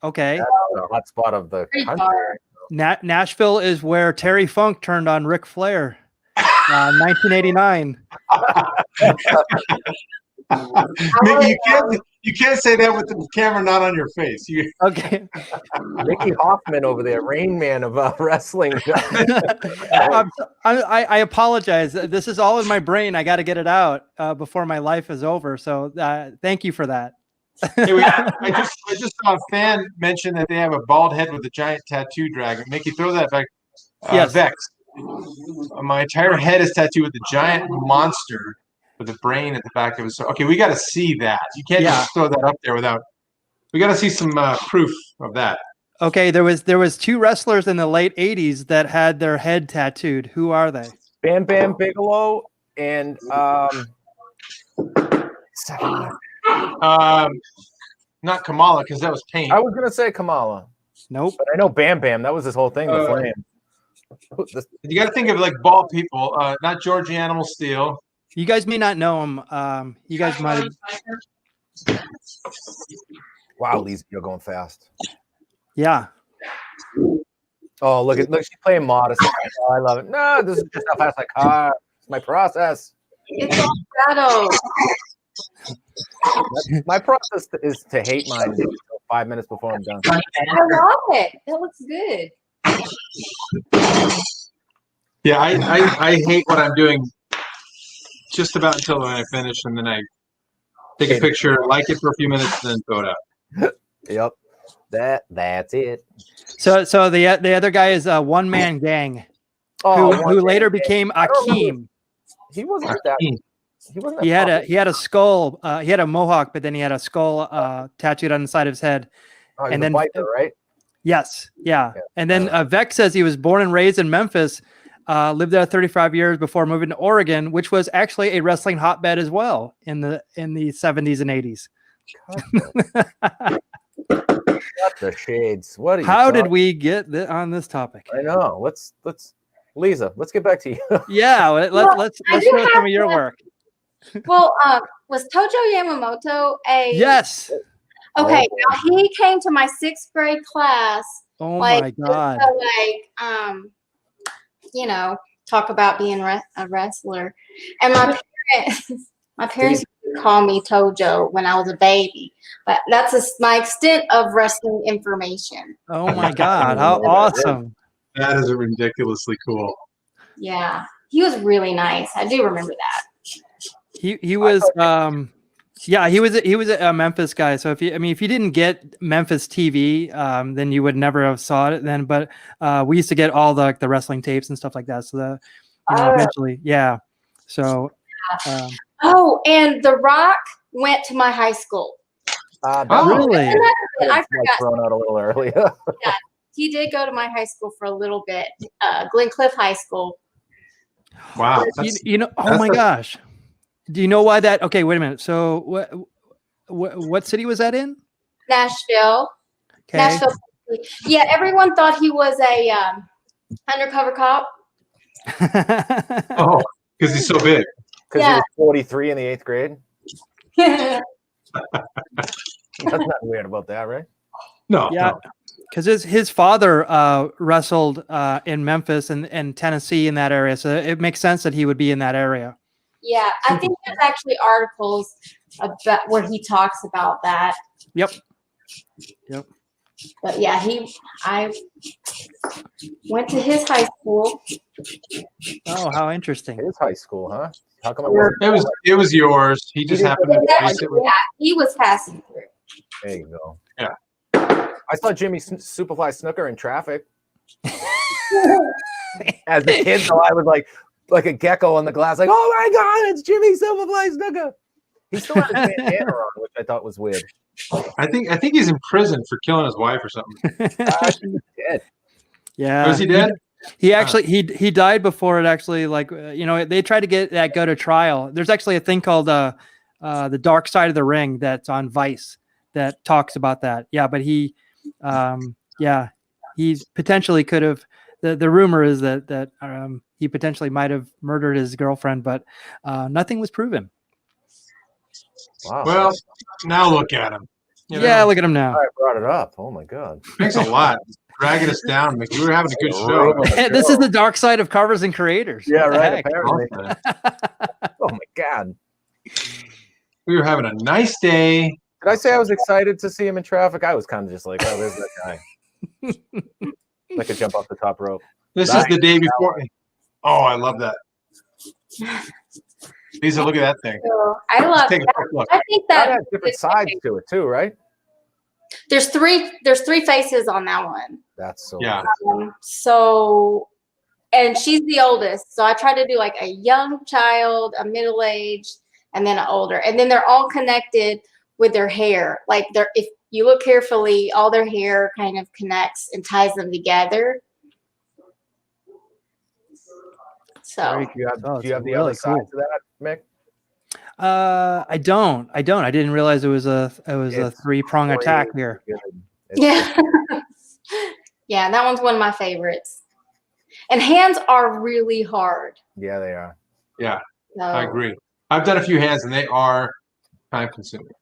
Okay. The hot spot of the country. Nashville is where Terry Funk turned on Ric Flair, 1989. Mickey, you can't say that with the camera not on your face. Okay. Mickey Hoffman over there, Rain Man of wrestling. I apologize. This is all in my brain. I got to get it out before my life is over. So thank you for that. Hey, I just saw a fan mention that they have a bald head with a giant tattoo dragon. Mickey, throw that back. Yes. Vex. My entire head is tattooed with a giant monster with a brain at the back of it. So, okay, we got to see that. You can't just throw that up there without. We got to see some proof of that. Okay, there was two wrestlers in the late '80s that had their head tattooed. Who are they? Bam Bam Bigelow and not Kamala, because that was paint. I was gonna say Kamala. Nope. But I know Bam Bam. That was his whole thing. The flame. You got to think of like bald people, not Georgie Animal Steel. You guys may not know him. You guys might have. Wow, Lisa, you're going fast. Yeah. Oh, look, she's playing modest. Oh, I love it. No, this is just how fast I car. It's my process. It's all shadow. My process is to hate mine until 5 minutes before I'm done. I love it. That looks good. Yeah, I hate what I'm doing just about until I finish, and then I take a picture, like it for a few minutes, and then throw it out. Yep. That's it. So the other guy is a one man gang who later became Akeem. He wasn't that. He wasn't. He had a skull. He had a mohawk, but then he had a skull tattooed on the side of his head. Oh, and then biker, right? Yes, yeah. And then Vec says he was born and raised in Memphis, lived there 35 years before moving to Oregon, which was actually a wrestling hotbed as well in the 70s and 80s. What the shades? What? How did we get on this topic? I know. Let's Liza. Let's get back to you. Yeah, let's show some of your work. Well, was Tojo Yamamoto a? Yes. Okay, now he came to my 6th grade class. Oh my God! To, you know, talk about being a wrestler, and my parents used to call me Tojo when I was a baby, but that's my extent of wrestling information. Oh my God! How awesome! That is ridiculously cool. Yeah, he was really nice. I do remember that. He was he was a Memphis guy. So if you didn't get Memphis TV, then you would never have saw it then. But we used to get all the wrestling tapes and stuff like that. So eventually, yeah. So and The Rock went to my high school. Really? I forgot. Thrown out a little early. Yeah, he did go to my high school for a little bit, Glen Cliff High School. Wow. Oh my gosh. Do you know why that? Okay, wait a minute. So what city was that in? Nashville. Okay. Nashville. Yeah, everyone thought he was a undercover cop. Oh, because he's so big. Because he was 43 in the 8th grade. Yeah. That's not weird about that, right? No. Yeah. Because his father wrestled in Memphis and Tennessee in that area. So it makes sense that he would be in that area. Yeah, I think there's actually articles about where he talks about that. Yep. But yeah, I went to his high school. Oh, how interesting! His high school, huh? How come it was yours? He just happened to face it. Yeah, he was passing through. There you go. Yeah. I saw Jimmy Superfly Snooker in traffic. As a kid, so I was like a gecko on the glass, like, oh my God, it's Jimmy Superfly Snooker. He still had his bandana on, which I thought was weird. I think he's in prison for killing his wife or something. He's dead. Yeah. Was he dead? He actually he died before it actually they tried to go to trial. There's actually a thing called the Dark Side of the Ring that's on Vice that talks about that. Yeah, but he potentially could have. The rumor is that he potentially might have murdered his girlfriend, but nothing was proven. Wow. Well, now look at him. Yeah, look at him now. I brought it up. Oh my God. Thanks a lot. Dragging us down, Mickey. We were having a good show. This is the dark side of Carvers and Creators. Yeah, What the right. heck? Apparently. Oh my God. We were having a nice day. Did I say I was excited to see him in traffic? I was kind of just like, oh, there's that guy. I could jump off the top rope. This is the day before. Oh, I love that. Lisa, look at that thing. So I love Take a that. quick look. I think That that has different sides to it too, right? there's three faces on that one. That's so Yeah. So, and she's the oldest. So I try to do like a young child, a middle-aged, and then an older. And then they're all connected with their hair. Like if you look carefully, all their hair kind of connects and ties them together. So Do you have the really other side cool. to that, Mick? I don't. I didn't realize it was a 3-prong attack here. yeah. Yeah, that one's one of my favorites. And hands are really hard. Yeah, they are. Yeah, So, I agree. I've done a few hands, and they are time consuming.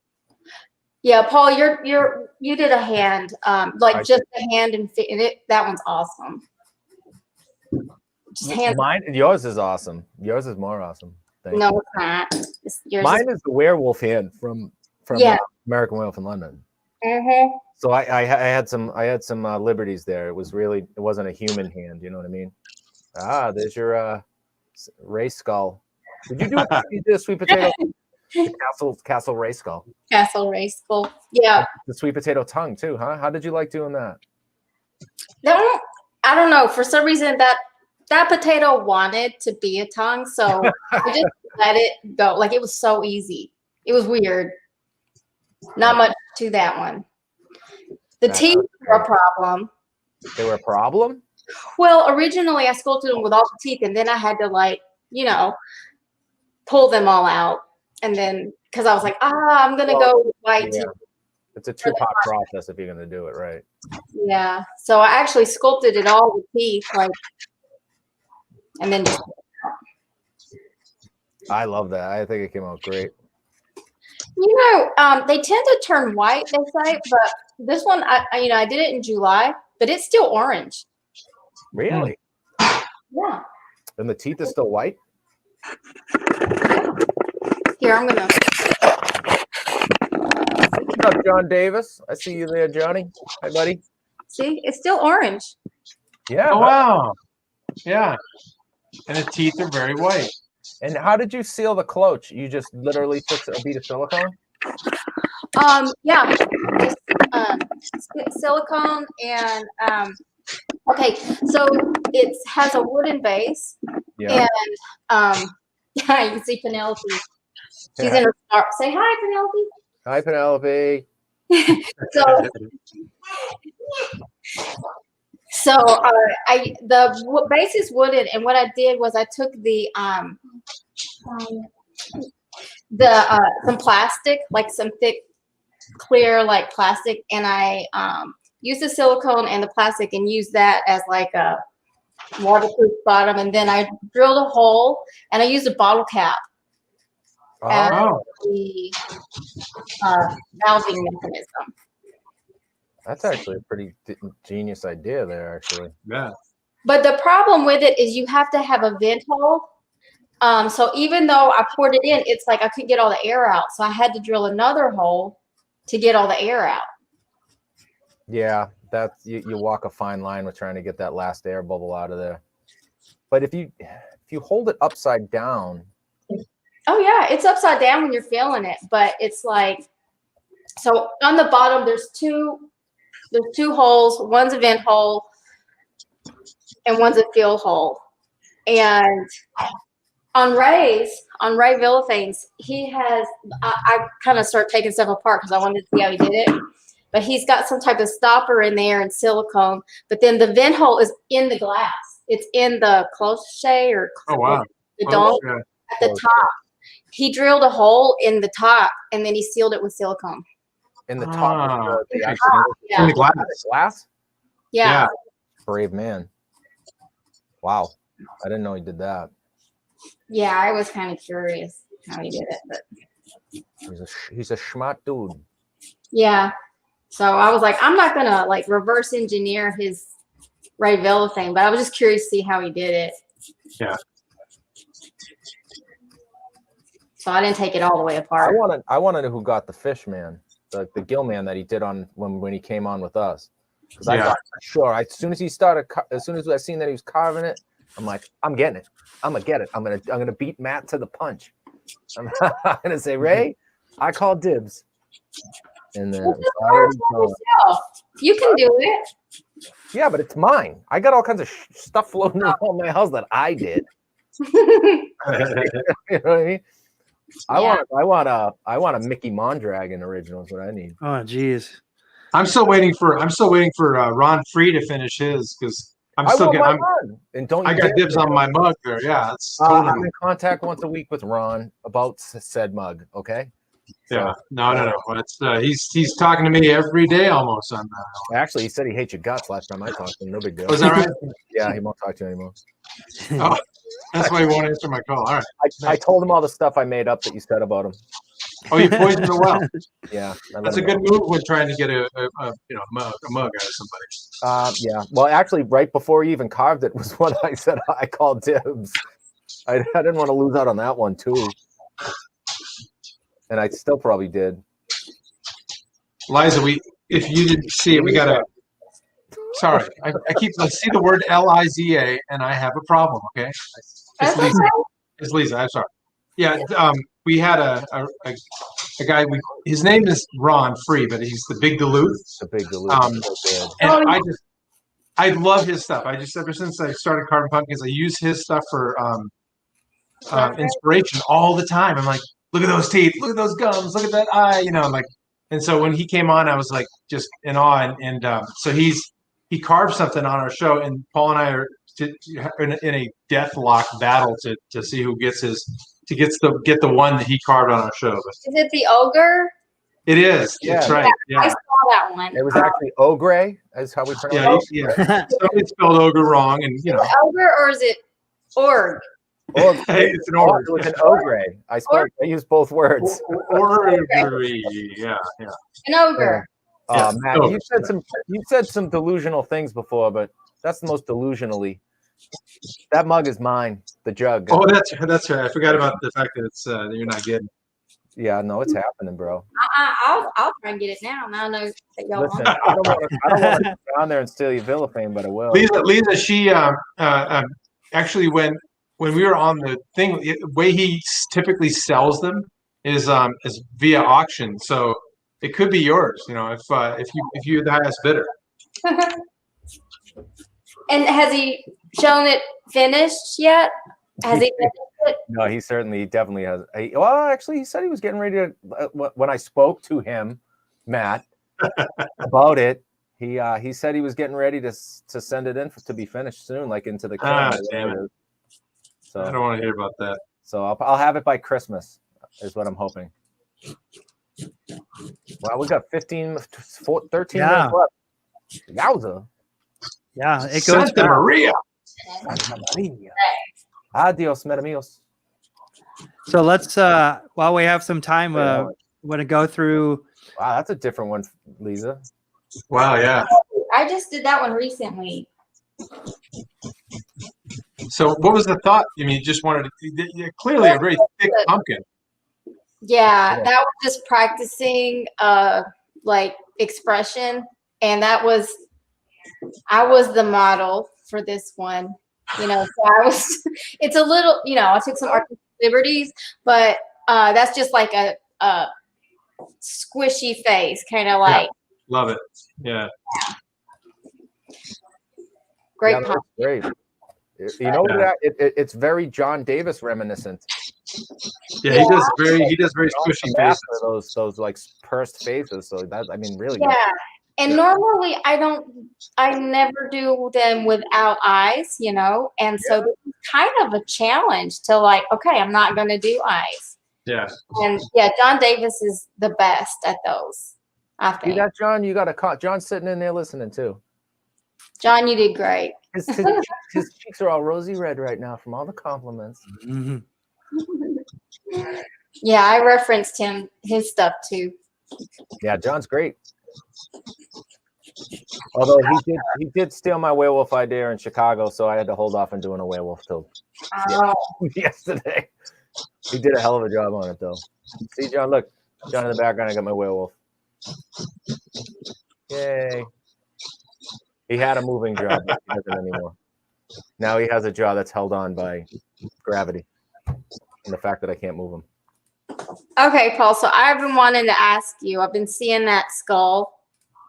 yeah, Paul, you did a hand, like just a hand and it. That one's awesome. Just hands. Yours is awesome. Yours is more awesome. No, it's not. Yours Mine is the werewolf hand from American Werewolf in London. Mm-hmm. So I had some liberties there. It wasn't a human hand. You know what I mean? There's your Ray skull. Did you do a sweet potato? Castle Ray skull. Castle Ray skull. Yeah. The sweet potato tongue too, huh? How did you like doing that? I don't know. For some reason that potato wanted to be a tongue, so I just let it go. Like, it was so easy. It was weird. Not much to that one. The teeth were a problem. They were a problem? Well, originally I sculpted them with all the teeth, and then I had to, like, pull them all out. And then, because I was like, I'm going to go with white teeth. It's a two-part process if you're going to do it right. Yeah. So I actually sculpted it all with teeth, like, and then just. I love that. I think it came out great. They tend to turn white, they say, but this one, I did it in July, but it's still orange. Really? Yeah. And the teeth is still white? Here, I'm going to. What's up, John Davis? I see you there, Johnny. Hi, buddy. See, it's still orange. Yeah. Oh, wow. Yeah. And the teeth are very white. And how did you seal the cloche? You just literally took a bead of silicone? Yeah. Just, silicone and okay, so it has a wooden base. Yeah. And you can see Penelope. She's in her scarf. Say hi, Penelope. Hi, Penelope. So the base is wooden, and what I did was I took some plastic, like some thick, clear, like plastic, and I used the silicone and the plastic and used that as like a waterproof bottom, and then I drilled a hole and I used a bottle cap as the valving mechanism. That's actually a pretty genius idea there, actually. Yeah. But the problem with it is you have to have a vent hole. So even though I poured it in, it's like I couldn't get all the air out. So I had to drill another hole to get all the air out. Yeah, that's you walk a fine line with trying to get that last air bubble out of there. But if you hold it upside down. Oh yeah, it's upside down when you're feeling it, but it's like, so on the bottom there's two holes. One's a vent hole and one's a fill hole. And on Ray Villafaine's, he has, I kind of start taking stuff apart because I wanted to see how he did it. But he's got some type of stopper in there and silicone. But then the vent hole is in the glass. It's in the cloche or the dome at the top. He drilled a hole in the top and then he sealed it with silicone. In the top of the in the glass? Yeah. Brave man. Wow. I didn't know he did that. Yeah, I was kind of curious how he did it, but he's a smart dude. Yeah. So I was like, I'm not gonna like reverse engineer his Ray Villafane, but I was just curious to see how he did it. Yeah. So I didn't take it all the way apart. I want to know who got the fish man, the gill man that he did on when he came on with us. Because I thought for sure, as soon as I seen that he was carving it, I'm like, I'm getting it. I'm gonna get it. I'm gonna beat Matt to the punch. I'm gonna say, Ray, I call dibs. And then you can do it. Yeah, but it's mine. I got all kinds of stuff floating around my house that I did. You know what I mean? I want a Mickey Mondragon original is what I need. Oh, geez. I'm still waiting for Ron Free to finish his because I got dibs on my mug there. Yeah, it's totally. I'm in contact once a week with Ron about said mug. Okay. Yeah. No. It's he's talking to me every day almost on that. Actually, he said he hates your guts last time I talked to him. No big deal. Was that right? Yeah, he won't talk to you anymore. Oh, that's why he won't answer my call. All right. I told him all the stuff I made up that you said about him. Oh, you poisoned the well. Yeah, that's a good move when trying to get a mug out of somebody. Yeah. Well, actually, right before you even carved it was when I said I called dibs. I didn't want to lose out on that one too, and I still probably did. Liza, if you didn't see it, we got a. Sorry, I see the word Liza and I have a problem. Okay, it's Lisa. I'm sorry. Yeah, we had a guy. His name is Ron Free, but he's the Big Duluth. The Big Duluth. And I love his stuff. I just ever since I started carving pumpkins, I use his stuff for inspiration all the time. I'm like, look at those teeth, look at those gums, look at that eye, I'm like, and so when he came on, I was like just in awe, and so he carved something on our show, and Paul and I are in a deathlock battle to see who gets get the one that he carved on our show. Is it the ogre? It is. Yeah. That's right. Yeah. I saw that one. It was actually ogre, is how we pronounce it. Yeah. Somebody spelled ogre wrong, and Is it ogre or is it org? It's an ogre. It was an ogre. I used both words. Ogre. Yeah. An ogre. Matt, you said some delusional things before, but that's the most delusionally. That mug is mine. The jug. Oh, that's right. I forgot about the fact that it's that you're not getting. Yeah, no, it's happening, bro. I'll try and get it now. Now I know that y'all Listen, want it. I don't want to go down there and steal your Villa fame, but I will. Liza, she actually when we were on the thing, the way he typically sells them is via auction. So it could be yours, if you're the highest bidder. And has he shown it finished yet? Has he finished it? No, he definitely has. Well, actually, he said he was getting ready to. When I spoke to him, Matt, about it, he said he was getting ready to send it in to be finished soon, like into the calendar. Damn it. So I don't want to hear about that. So I'll have it by Christmas, is what I'm hoping. Well, we got 13 minutes left. Yowza. Yeah, it goes. Santa Maria. Santa Maria. Adios, metamios. So let's, while we have some time, want to go through. Wow, that's a different one, Liza. Wow, yeah. I just did that one recently. So what was the thought? I mean, you just wanted to, clearly a very thick pumpkin. Yeah, that was just practicing like expression, and I was the model for this one. So I was. It's a little, I took some artistic liberties, but that's just like a squishy face, kind of like. Yeah, love it. Yeah. Great. Yeah, great. It's very John Davis reminiscent. Yeah, he does very squishy faces. Those like pursed faces. So that, really. Yeah. Good. And normally I never do them without eyes, and so this is kind of a challenge to like, okay, I'm not going to do eyes. Yeah. And yeah, John Davis is the best at those, I think. You got John, John's sitting in there listening too. John, you did great. His cheeks are all rosy red right now from all the compliments. Mm-hmm. Yeah, I referenced his stuff too. Yeah, John's great. Although he did steal my werewolf idea in Chicago, so I had to hold off on doing a werewolf till yesterday. He did a hell of a job on it, though. See, John, look. John in the background, I got my werewolf. Yay. He had a moving jaw, but he doesn't anymore. Now he has a jaw that's held on by gravity and the fact that I can't move him. Okay, Paul, so I've been wanting to ask you. I've been seeing that skull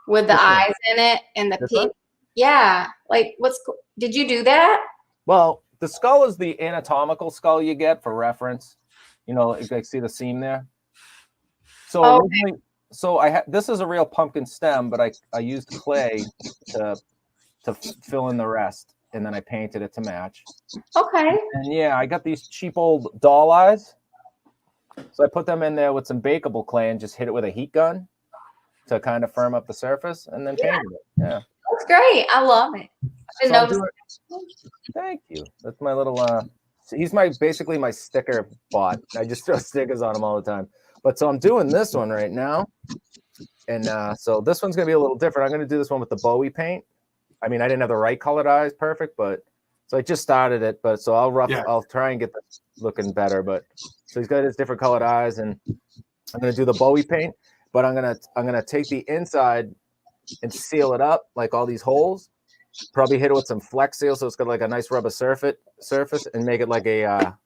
with the eyes in it and the pink. Yeah. Like, did you do that? Well, the skull is the anatomical skull you get for reference. Like see the seam there. So originally, this is a real pumpkin stem, but I used clay to fill in the rest, and then I painted it to match. Okay. And yeah, I got these cheap old doll eyes. So I put them in there with some bakeable clay and just hit it with a heat gun to kind of firm up the surface, and then painted it. Yeah. That's great. I love it. I didn't notice. Thank you. That's my little he's basically my sticker bot. I just throw stickers on him all the time. But so I'm doing this one right now. And so this one's gonna be a little different. I'm gonna do this one with the Bowie paint. I didn't have the right colored eyes perfect, but so I just started it, but so I'll try and get this looking better. But so he's got his different colored eyes, and I'm gonna do the Bowie paint, but I'm gonna take the inside and seal it up like all these holes. Probably hit it with some Flex Seal so it's got like a nice rubber surface and make it like a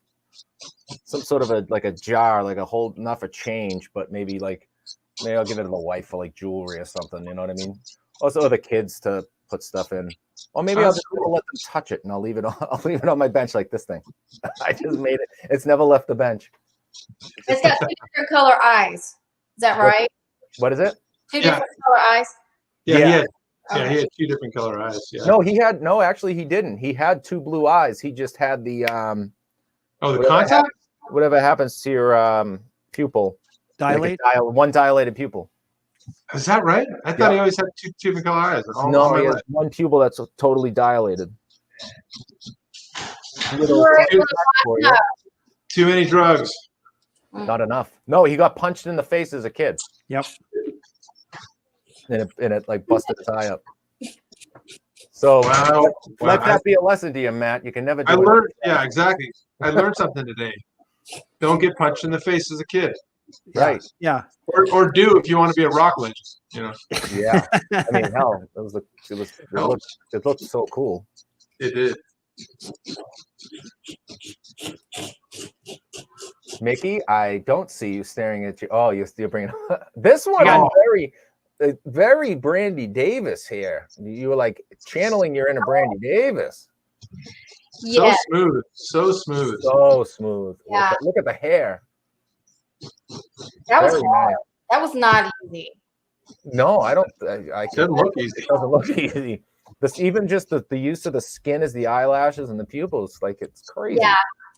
some sort of a jar, like a whole, not for change, but maybe I'll give it to the wife for like jewelry or something. You know what I mean? Also, the kids to put stuff in, or maybe I'll just let them touch it and I'll leave it on my bench like this thing. I just made it. It's never left the bench. It's got 2 different color eyes. Is that right? What is it? 2 different color eyes. Yeah, he had 2 different color eyes. Yeah. No, actually he didn't. He had 2 blue eyes. He just had the the contact? Whatever happens to your pupil. Dilate? One dilated pupil. Is that right? I thought he always had 2 different color eyes. No, he has one pupil that's totally dilated. Too many drugs. Not enough. No, he got punched in the face as a kid. Yep. And it like busted his eye up. So let that be a lesson to you, Matt. You can never do it. Yeah, exactly. I learned something today. Don't get punched in the face as a kid. Right. Yeah. Or do if you want to be a rock legend, you know. Yeah. I mean, hell, it looked so cool. It did. Mickey, I don't see you staring at you. Oh, you're bringing this one. I'm very Brandy Davis here. You were like channeling your inner Brandy Davis. Yeah. So smooth. So smooth. Yeah. Look at the hair. That was Very hard. nice. That was not easy. No, I don't. Doesn't look easy. It doesn't look easy. Even just the use of the skin as the eyelashes and the pupils, like it's crazy. Yeah,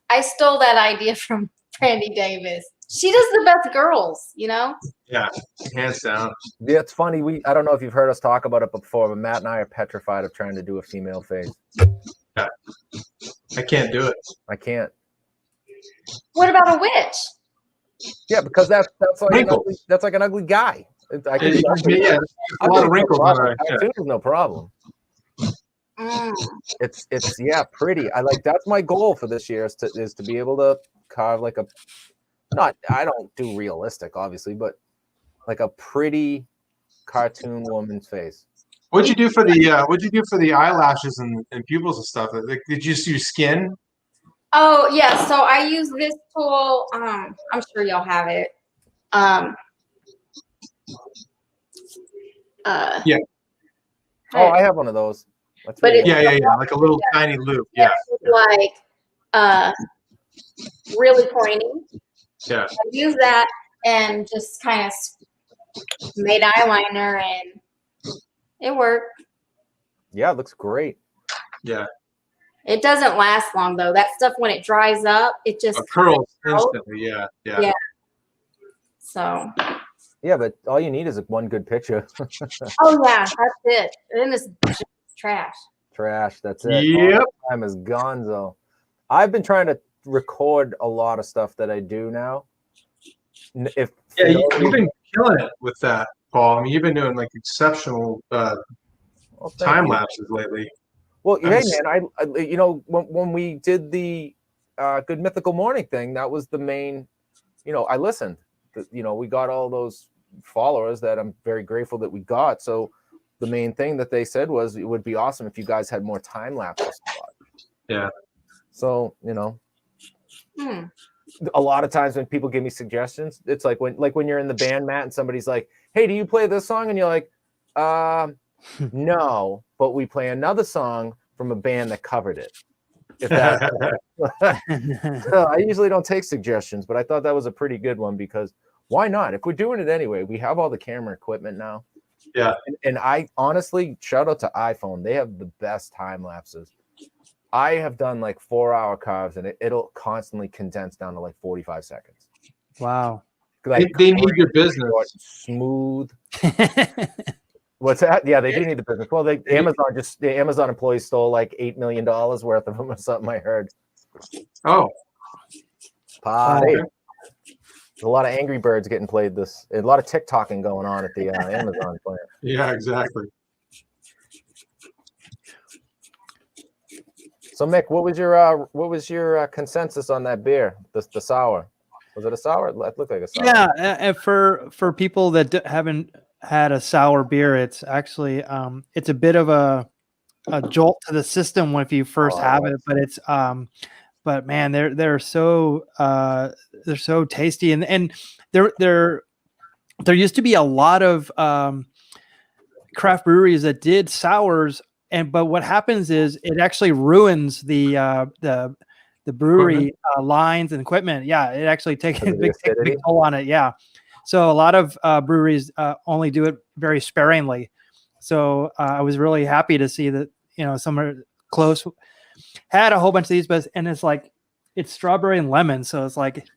I stole that idea from Brandy Davis. She does the best girls, you know? Yeah, hands down. Yeah, it's funny. I don't know if you've heard us talk about it before, but Matt and I are petrified of trying to do a female face. Yeah. I can't do it. I can't. What about a witch? Yeah, because that's like an ugly guy. A lot of wrinkles. Cartoon is no problem. It's pretty. That's my goal for this year is to be able to carve like I don't do realistic obviously, but like a pretty cartoon woman's face. What'd you do for the eyelashes and pupils and stuff? Like, did you use skin? Oh yeah, so I use this tool. I'm sure y'all have it. Yeah. Oh, I have one of those. But yeah, like a little tiny loop. Yeah. Like really pointy. Yeah. I use that and just kind of made eyeliner, and it worked. Yeah, it looks great. Yeah. It doesn't last long though. That stuff, when it dries up, it just curls instantly. Yeah. So. Yeah, but all you need is one good picture. Oh yeah, that's it. Then it's trash. Trash. That's it. Yep. Time is gonzo. I've been trying to record a lot of stuff that I do now. You've been killing it with that, Paul. I mean, you've been doing like exceptional time lapses lately. Well, hey man, I when we did the Good Mythical Morning thing, that was the main. I listened. We got all those followers that I'm very grateful that we got. So the main thing that they said was it would be awesome if you guys had more time lapses. Yeah. So a lot of times when people give me suggestions, it's like when you're in the band, Matt, and somebody's like, "Hey, do you play this song?" And you're like, "No, but we play another song from a band that covered it." I usually don't take suggestions, but I thought that was a pretty good one because why not? If we're doing it anyway, we have all the camera equipment now. Yeah. And I honestly, shout out to iPhone. They have the best time lapses. I have done like 4-hour carves and it'll constantly condense down to like 45 seconds. Wow. Like, they need your business. Smooth. What's that? Yeah, they do need the business. Well, the Amazon employees stole like $8 million worth of them or something. I heard. Oh, party! There's a lot of Angry Birds getting played. A lot of TikToking going on at the Amazon plant. Yeah, exactly. So, Mick, what was your consensus on that beer? The sour. Was it a sour? It looked like a sour. Yeah, and for people that haven't had a sour beer, it's actually it's a bit of a jolt to the system if you first have it, but it's but man, they're so tasty, and there used to be a lot of craft breweries that did sours, but what happens is it actually ruins the brewery lines and equipment. Yeah, it actually takes a big toll on it. Yeah, so a lot of breweries only do it very sparingly. So I was really happy to see that somewhere close had a whole bunch of these, and it's strawberry and lemon, so it's like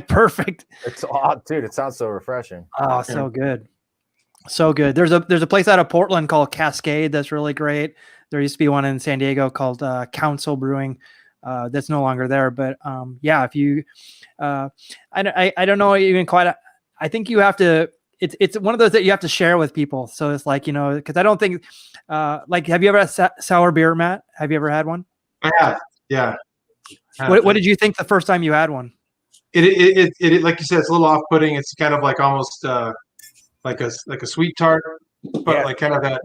perfect. It's odd, dude. It sounds so refreshing. Oh, so good. So good. There's a place out of Portland called Cascade that's really great. There used to be one in San Diego called Council Brewing. That's no longer there. But yeah, if you, I don't know even quite. I think you have to. It's one of those that you have to share with people. So it's because I don't think have you ever had sour beer, Matt? Have you ever had one? I have. Yeah. What did you think the first time you had one? It like you said, it's a little off-putting. It's kind of like almost like a sweet tart, but like kind of that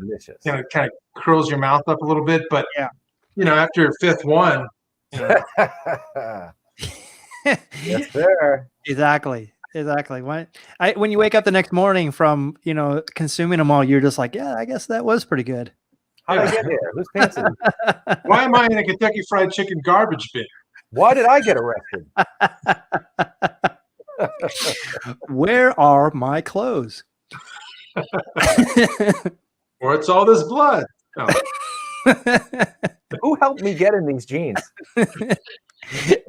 kind of curls your mouth up a little bit. But after your fifth one, yes, sir. Exactly. When you wake up the next morning from consuming them all, you're just like, yeah, I guess that was pretty good. How did I get there? Who's pants? Why am I in a Kentucky Fried Chicken garbage bin? Why did I get arrested? Where are my clothes? What's all this blood? Oh. Who helped me get in these jeans?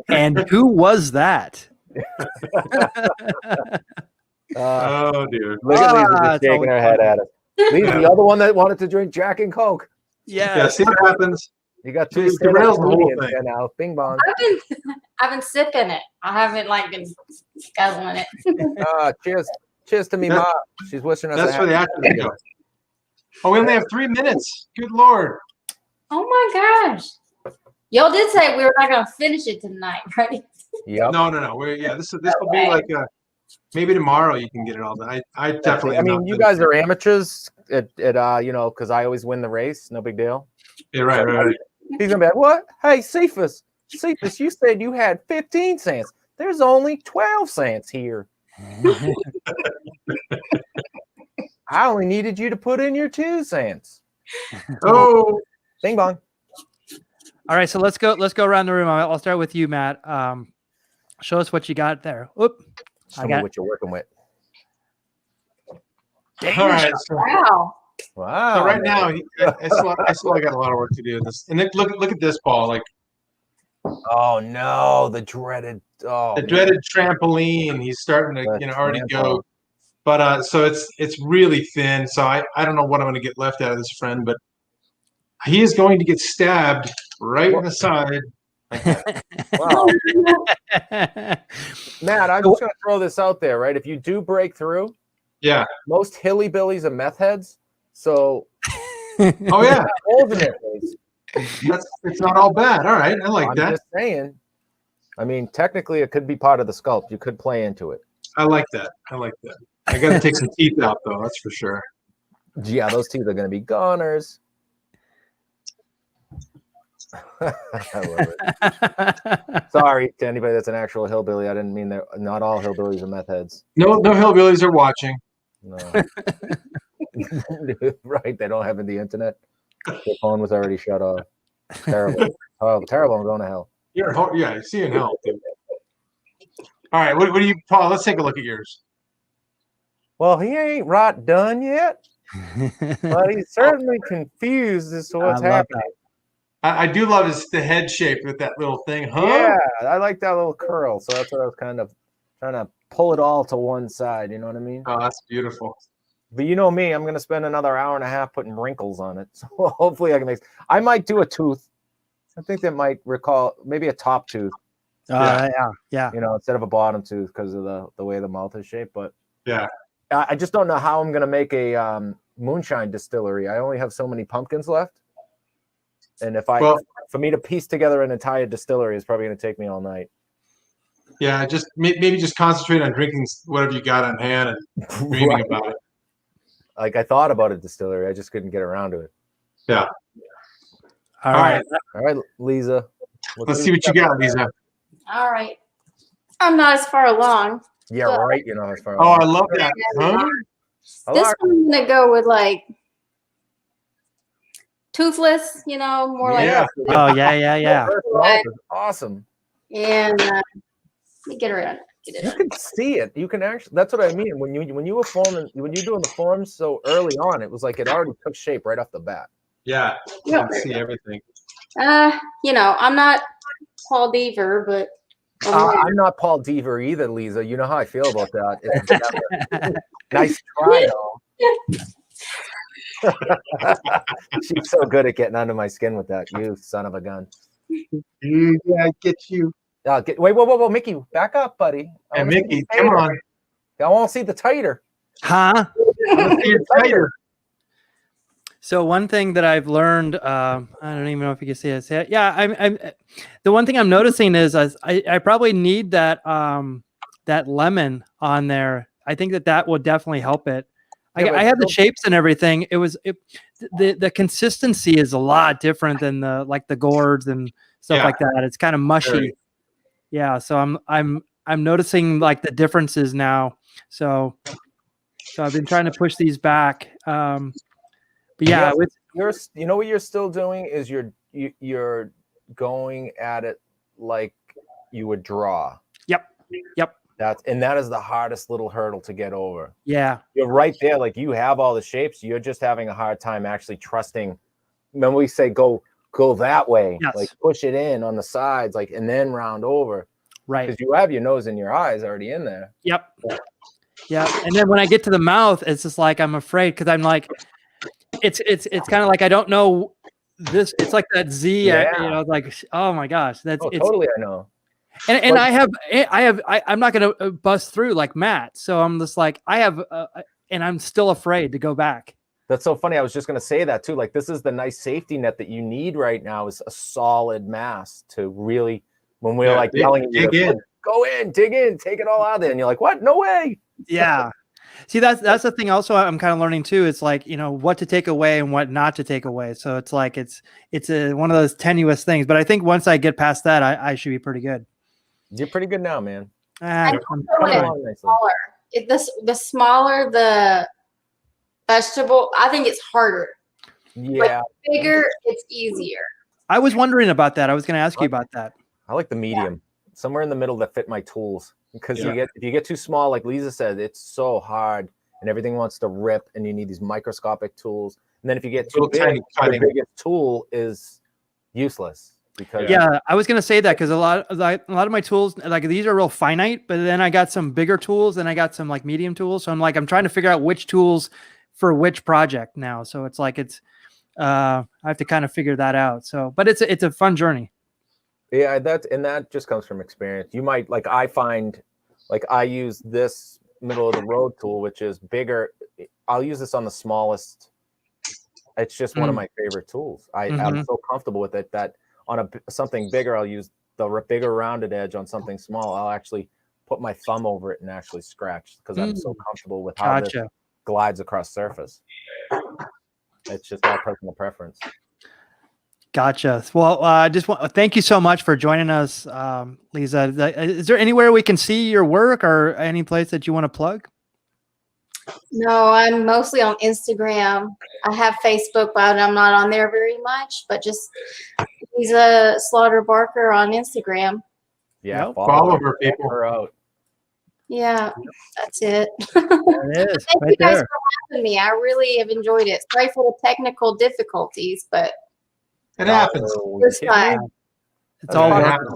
And who was that? Oh dear! Look at Lisa shaking her head at us. Lisa, the other one that wanted to drink Jack and Coke. Yeah. See what happens. You got two derails the whole thing now. Bing bong. I've been sipping it. I haven't been guzzling it. Cheers to me, Mom. She's wishing us. That's for the after show. Oh, we only have 3 minutes. Good Lord. Oh my gosh. Y'all did say we were not going to finish it tonight, right? Yep. No. This will be like maybe tomorrow you can get it all done. I definitely. I mean, you guys are amateurs at because I always win the race. No big deal. Yeah, right. He's gonna be like, what? Hey, Cephas, you said you had 15 cents. There's only 12 cents here. I only needed you to put in your 2 cents. Oh, bing bong. All right, so let's go around the room. I'll start with you, Matt. Show us what you got there. Whoop. Show me what you're working with. All right. Wow. So right now, I still got a lot of work to do with this. And then look at this ball, oh no, the dreaded trampoline. He's starting to already go, but so it's really thin. So I don't know what I'm going to get left out of this friend, but he is going to get stabbed right in the side. Wow. Matt, I'm just going to throw this out there, right? If you do break through, most hillybillies are meth heads. So, oh yeah, it's not all bad. All right, I like that. I'm just saying. I mean, technically, it could be part of the sculpt. You could play into it. I like that. I got to take some teeth out, though. That's for sure. Yeah, those teeth are going to be goners. I love it. Sorry to anybody that's an actual hillbilly. I didn't mean that. Not all hillbillies are meth heads. No hillbillies are watching. No. Right, they don't have the internet. Their phone was already shut off. Terrible. Oh, terrible. I'm going to hell. Yeah, see you in hell. Dude. All right, what do you, Paul? Let's take a look at yours. Well, he ain't right done yet, but he's certainly confused as to what's happening. I do love the head shape with that little thing, huh? Yeah, I like that little curl. So that's what I was kind of trying to pull it all to one side. You know what I mean? Oh, that's beautiful. But you know me, I'm going to spend another hour and a half putting wrinkles on it. So hopefully I can make. I might do a tooth. I think that might recall maybe a top tooth. Yeah. Instead of a bottom tooth because of the way the mouth is shaped. But yeah, I just don't know how I'm going to make a moonshine distillery. I only have so many pumpkins left. And for me to piece together an entire distillery is probably going to take me all night. Yeah, maybe just concentrate on drinking whatever you got on hand and dreaming about it. Like I thought about a distillery, I just couldn't get around to it. Yeah. All right, Lisa. Let's see what you got, Lisa. All right. I'm not as far along. Yeah, but right. You know, as far Oh, I love that. Huh? this one I'm gonna go with like toothless, you know, more Yeah. like Oh yeah. Right. Awesome. and let me get her in. Get You it in. can see it. You can actually. That's what I mean. When you were forming, when you were doing the forms so early on, it was like it already took shape right off the bat. Yeah. You Yeah. can see everything. You know, I'm not Paul Deaver, but I'm not Paul Deaver either, Lisa. You know how I feel about that. It's nice try, though. She's so good at getting under my skin with that. You son of a gun. Yeah, I get you. Wait, whoa, Mickey, back up, buddy. And Mickey, come on. I want to see the tighter. Huh? I want to see it tighter. So one thing that I've learned, I don't even know if you can see this. Yeah, I'm the one thing I'm noticing is I probably need that that lemon on there. I think that will definitely help it. Yeah, I have the shapes and everything. The consistency is a lot different than the gourds and stuff like that. It's kind of mushy. Very. Yeah, so I'm noticing like the differences now. So I've been trying to push these back. But yeah, you know what you're still doing is you're going at it like you would draw. Yep. That is the hardest little hurdle to get over. Yeah. You're right there. Like you have all the shapes. You're just having a hard time actually trusting. When we say go that way, Yes. like push it in on the sides, like and then round over. Right. Because you have your nose and your eyes already in there. Yep. Yeah. And then when I get to the mouth, it's just like I'm afraid because I'm like, it's kind of like I don't know this. It's like that Z. Yeah. You know, like oh my gosh, it's totally. I know. And I'm not gonna bust through like Matt. So I'm just like and I'm still afraid to go back. That's so funny. I was just going to say that too. Like this is the nice safety net that you need right now is a solid mass to really, when we're like yelling, dig in. Go in, dig in, take it all out there. And you're like, what? No way. Yeah. See, that's the thing also I'm kind of learning too. It's like, you know, what to take away and what not to take away. So it's like, it's one of those tenuous things, but I think once I get past that, I should be pretty good. You're pretty good now, man. I know when it's smaller. The smaller the vegetable, I think it's harder. Yeah. Like bigger, it's easier. I was wondering about that. I was going to ask you about that. I like the medium, somewhere in the middle that fit my tools. Because if you get too small, like Lisa said, it's so hard and everything wants to rip and you need these microscopic tools. And then if you get too big, the biggest tool is useless. Because I was gonna say that because a lot of my tools, like these are real finite, but then I got some bigger tools and I got some like medium tools. So I'm trying to figure out which tools for which project now. So it's like I have to kind of figure that out. So, but it's a fun journey. Yeah, that just comes from experience. You might I find I use this middle of the road tool, which is bigger. I'll use this on the smallest. It's just one of my favorite tools. I'm so comfortable with it that on something bigger, I'll use the bigger rounded edge. On something small, I'll actually put my thumb over it and actually scratch because I'm so comfortable with how this glides across surface. It's just my personal preference. Gotcha. Well, thank you so much for joining us, Lisa. Is there anywhere we can see your work or any place that you want to plug? No, I'm mostly on Instagram. I have Facebook, but I'm not on there very much. But just Liza Slaughter-Barker on Instagram. Yeah, follow her, people. Her out. Yeah, that's it. It is. Thank you guys for having me. I really have enjoyed it. Sorry for the technical difficulties, but it happens. This time. It's all it happens.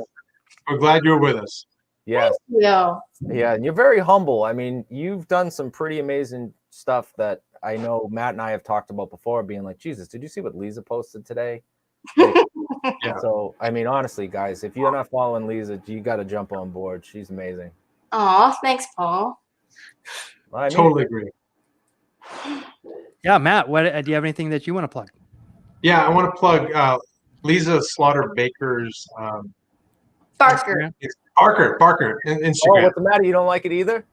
We're glad you're with us. Yes. Thank you. Yeah, and you're very humble. I mean, you've done some pretty amazing stuff that I know Matt and I have talked about before, being like, Jesus, did you see what Lisa posted today? Yeah. So, I mean, honestly, guys, if you're not following Lisa, you got to jump on board. She's amazing. Aw, thanks, Paul. I totally agree. Yeah, Matt, what do you have anything that you want to plug? Yeah, I want to plug Liza Slaughter-Barker's Barker. It's Barker Instagram. Oh, what's the matter? You don't like it either?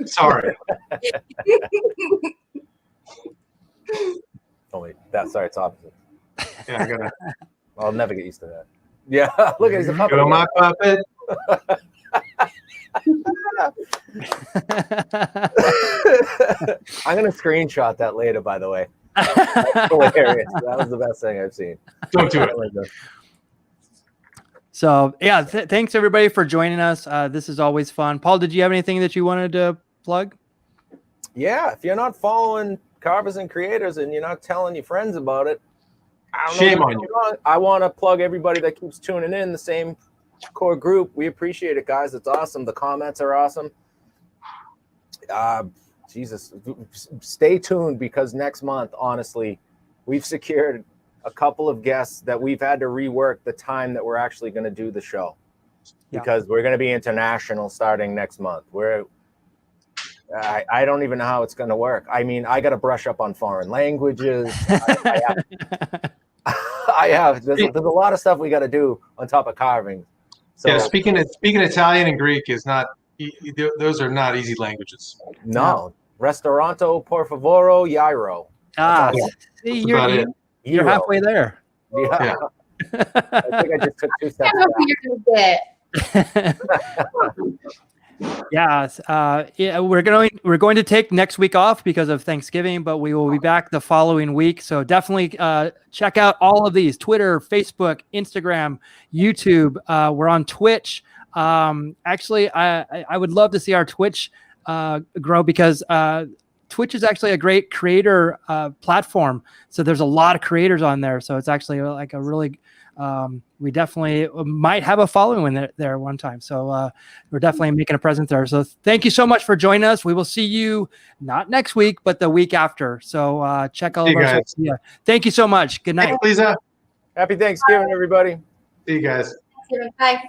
Sorry. Oh wait, sorry, it's opposite. Yeah, I gotta. I'll never get used to that. Yeah, look at his puppet. You're my puppet. I'm gonna screenshot that later, by the way. That's hilarious. That was the best thing I've seen. Don't do it. So yeah, thanks everybody for joining us. This is always fun. Paul, did you have anything that you wanted to plug? Yeah, if you're not following Carvers and Creators and you're not telling your friends about it, I don't Shame know on you. I want to plug everybody that keeps tuning in, the same core group. We appreciate it, guys. It's awesome. The comments are awesome. Jesus, stay tuned, because next month, honestly, we've secured a couple of guests that we've had to rework the time that we're actually going to do the show, because we're going to be international starting next month. I don't even know how it's going to work. I mean, I got to brush up on foreign languages. I have. There's a lot of stuff we got to do on top of carving. So, yeah, speaking Italian and Greek is not. Those are not easy languages. No. Restauranto, por favoro, gyro. See, you're halfway there. Yeah. I think I just took 2 steps back. Yeah, we're going to take next week off because of Thanksgiving, but we will be back the following week. So definitely check out all of these: Twitter, Facebook, Instagram, YouTube. We're on Twitch. Actually, I would love to see our Twitch grow, because Twitch is actually a great creator platform. So there's a lot of creators on there. So it's actually like a really, we definitely might have a following there one time. So we're definitely making a presence there. So thank you so much for joining us. We will see you not next week, but the week after. So check all of our social media. Thank you so much. Good night. Thanks, Lisa. Happy Thanksgiving, everybody. See you guys. Bye.